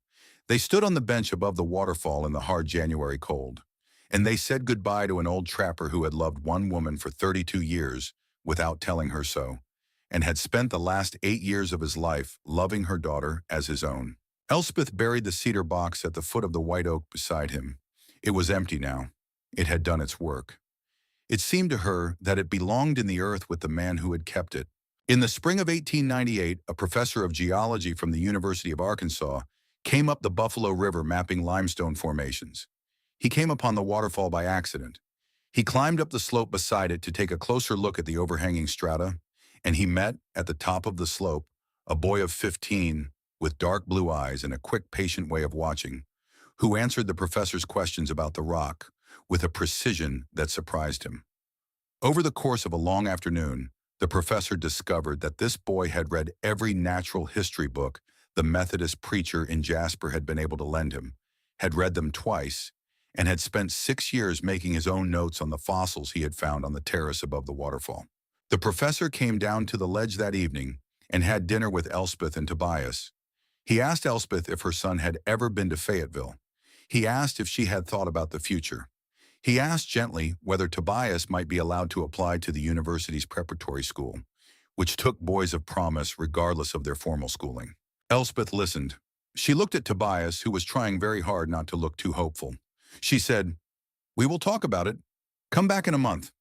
They stood on the bench above the waterfall in the hard January cold, and they said goodbye to an old trapper who had loved one woman for 32 years without telling her so, and had spent the last 8 years of his life loving her daughter as his own. Elspeth buried the cedar box at the foot of the white oak beside him. It was empty now. It had done its work. It seemed to her that it belonged in the earth with the man who had kept it. In the spring of 1898, a professor of geology from the University of Arkansas came up the Buffalo River mapping limestone formations. He came upon the waterfall by accident. He climbed up the slope beside it to take a closer look at the overhanging strata, and he met, at the top of the slope, a boy of 15 with dark blue eyes and a quick, patient way of watching, who answered the professor's questions about the rock with a precision that surprised him. Over the course of a long afternoon, the professor discovered that this boy had read every natural history book the Methodist preacher in Jasper had been able to lend him, had read them twice, and had spent 6 years making his own notes on the fossils he had found on the terrace above the waterfall. The professor came down to the ledge that evening and had dinner with Elspeth and Tobias. He asked Elspeth if her son had ever been to Fayetteville. He asked if she had thought about the future. He asked gently whether Tobias might be allowed to apply to the university's preparatory school, which took boys of promise regardless of their formal schooling. Elspeth listened. She looked at Tobias, who was trying very hard not to look too hopeful. She said, "We will talk about it. Come back in a month."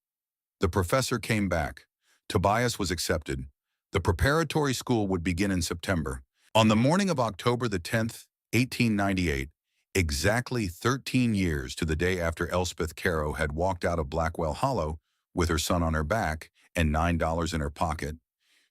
The professor came back. Tobias was accepted. The preparatory school would begin in September. On the morning of October the 10th, 1898, exactly 13 years to the day after Elspeth Caro had walked out of Blackwell Hollow with her son on her back and $9 in her pocket,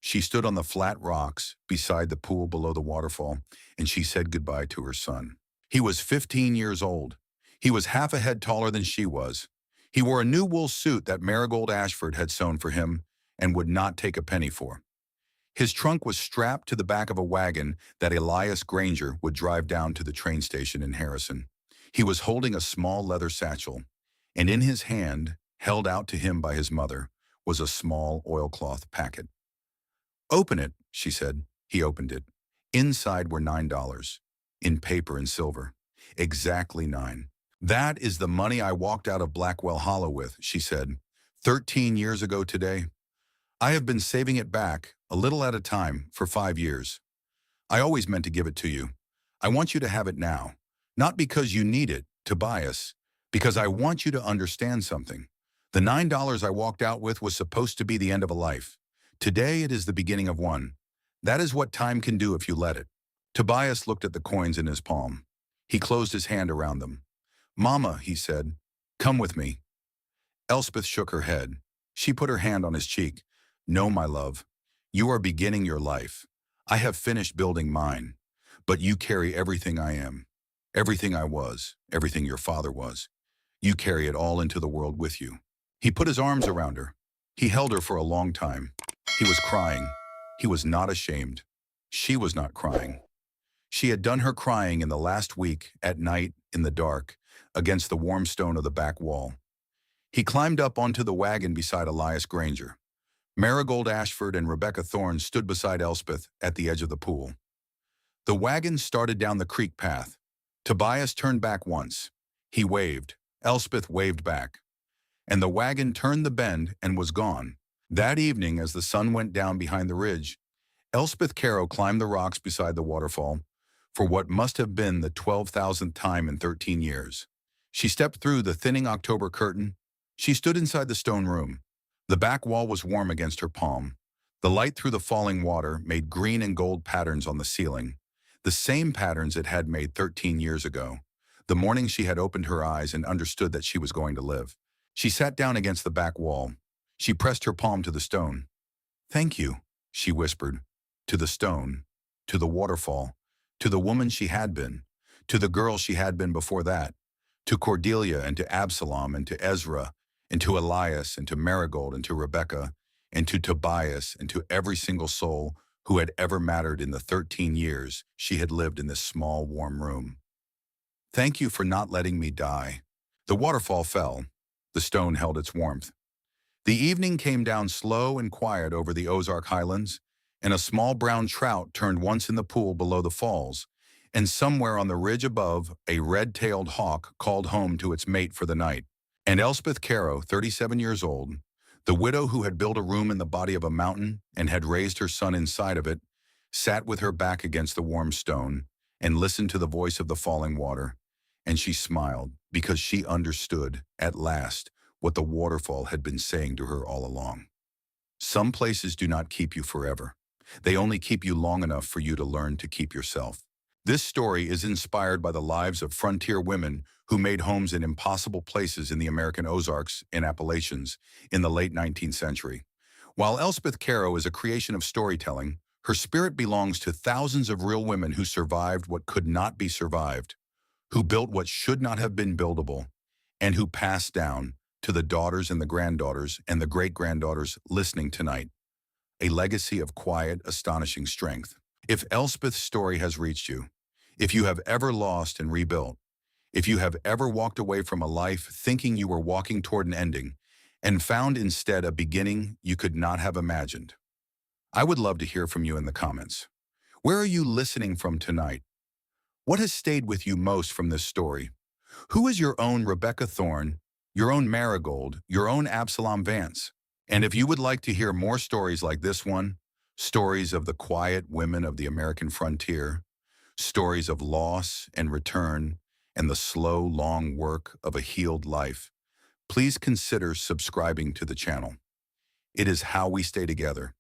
she stood on the flat rocks beside the pool below the waterfall, and she said goodbye to her son. He was 15 years old. He was half a head taller than she was. He wore a new wool suit that Marigold Ashford had sewn for him and would not take a penny for. His trunk was strapped to the back of a wagon that Elias Granger would drive down to the train station in Harrison. He was holding a small leather satchel, and in his hand, held out to him by his mother, was a small oilcloth packet. "Open it," she said. He opened it. Inside were $9, in paper and silver. Exactly 9. "That is the money I walked out of Blackwell Hollow with," she said, 13 years ago today. "I have been saving it back, a little at a time, for 5 years. I always meant to give it to you. I want you to have it now. Not because you need it, Tobias, because I want you to understand something. The $9 I walked out with was supposed to be the end of a life. Today it is the beginning of one. That is what time can do if you let it." Tobias looked at the coins in his palm. He closed his hand around them. "Mama," he said, "come with me." Elspeth shook her head. She put her hand on his cheek. "No, my love. You are beginning your life. I have finished building mine. But you carry everything I am, everything I was, everything your father was. You carry it all into the world with you." He put his arms around her. He held her for a long time. He was crying. He was not ashamed. She was not crying. She had done her crying in the last week, at night, in the dark, against the warm stone of the back wall. He climbed up onto the wagon beside Elias Granger. Marigold Ashford and Rebecca Thorne stood beside Elspeth at the edge of the pool. The wagon started down the creek path. Tobias turned back once. He waved. Elspeth waved back. And the wagon turned the bend and was gone. That evening, as the sun went down behind the ridge, Elspeth Caro climbed the rocks beside the waterfall for what must have been the 12,000th time in 13 years. She stepped through the thinning October curtain. She stood inside the stone room. The back wall was warm against her palm. The light through the falling water made green and gold patterns on the ceiling, the same patterns it had made 13 years ago, the morning she had opened her eyes and understood that she was going to live. She sat down against the back wall. She pressed her palm to the stone. "Thank you," she whispered, to the stone, to the waterfall, to the woman she had been, to the girl she had been before that, to Cordelia and to Absalom and to Ezra and to Elias and to Marigold and to Rebecca and to Tobias and to every single soul who had ever mattered in the 13 years she had lived in this small, warm room. Thank you for not letting me die. The waterfall fell. The stone held its warmth. The evening came down slow and quiet over the Ozark Highlands, and a small brown trout turned once in the pool below the falls, and somewhere on the ridge above, a red-tailed hawk called home to its mate for the night. And Elspeth Caro, 37 years old, the widow who had built a room in the body of a mountain and had raised her son inside of it, sat with her back against the warm stone and listened to the voice of the falling water, and she smiled because she understood, at last, what the waterfall had been saying to her all along. Some places do not keep you forever. They only keep you long enough for you to learn to keep yourself. This story is inspired by the lives of frontier women who made homes in impossible places in the American Ozarks and Appalachians in the late 19th century. While Elspeth Caro is a creation of storytelling, her spirit belongs to thousands of real women who survived what could not be survived, who built what should not have been buildable, and who passed down to the daughters and the granddaughters and the great-granddaughters listening tonight, a legacy of quiet, astonishing strength. If Elspeth's story has reached you, if you have ever lost and rebuilt, if you have ever walked away from a life thinking you were walking toward an ending and found instead a beginning you could not have imagined, I would love to hear from you in the comments. Where are you listening from tonight? What has stayed with you most from this story? Who is your own Rebecca Thorne, your own Marigold, your own Absalom Vance? And if you would like to hear more stories like this one, stories of the quiet women of the American frontier, stories of loss and return, and the slow, long work of a healed life, please consider subscribing to the channel. It is how we stay together.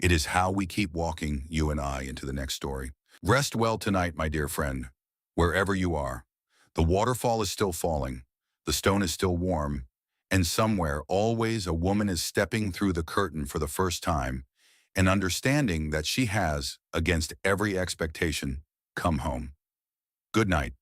It is how we keep walking, you and I, into the next story. Rest well tonight, my dear friend, wherever you are. The waterfall is still falling, the stone is still warm, and somewhere, always, a woman is stepping through the curtain for the first time and understanding that she has, against every expectation, come home. Good night.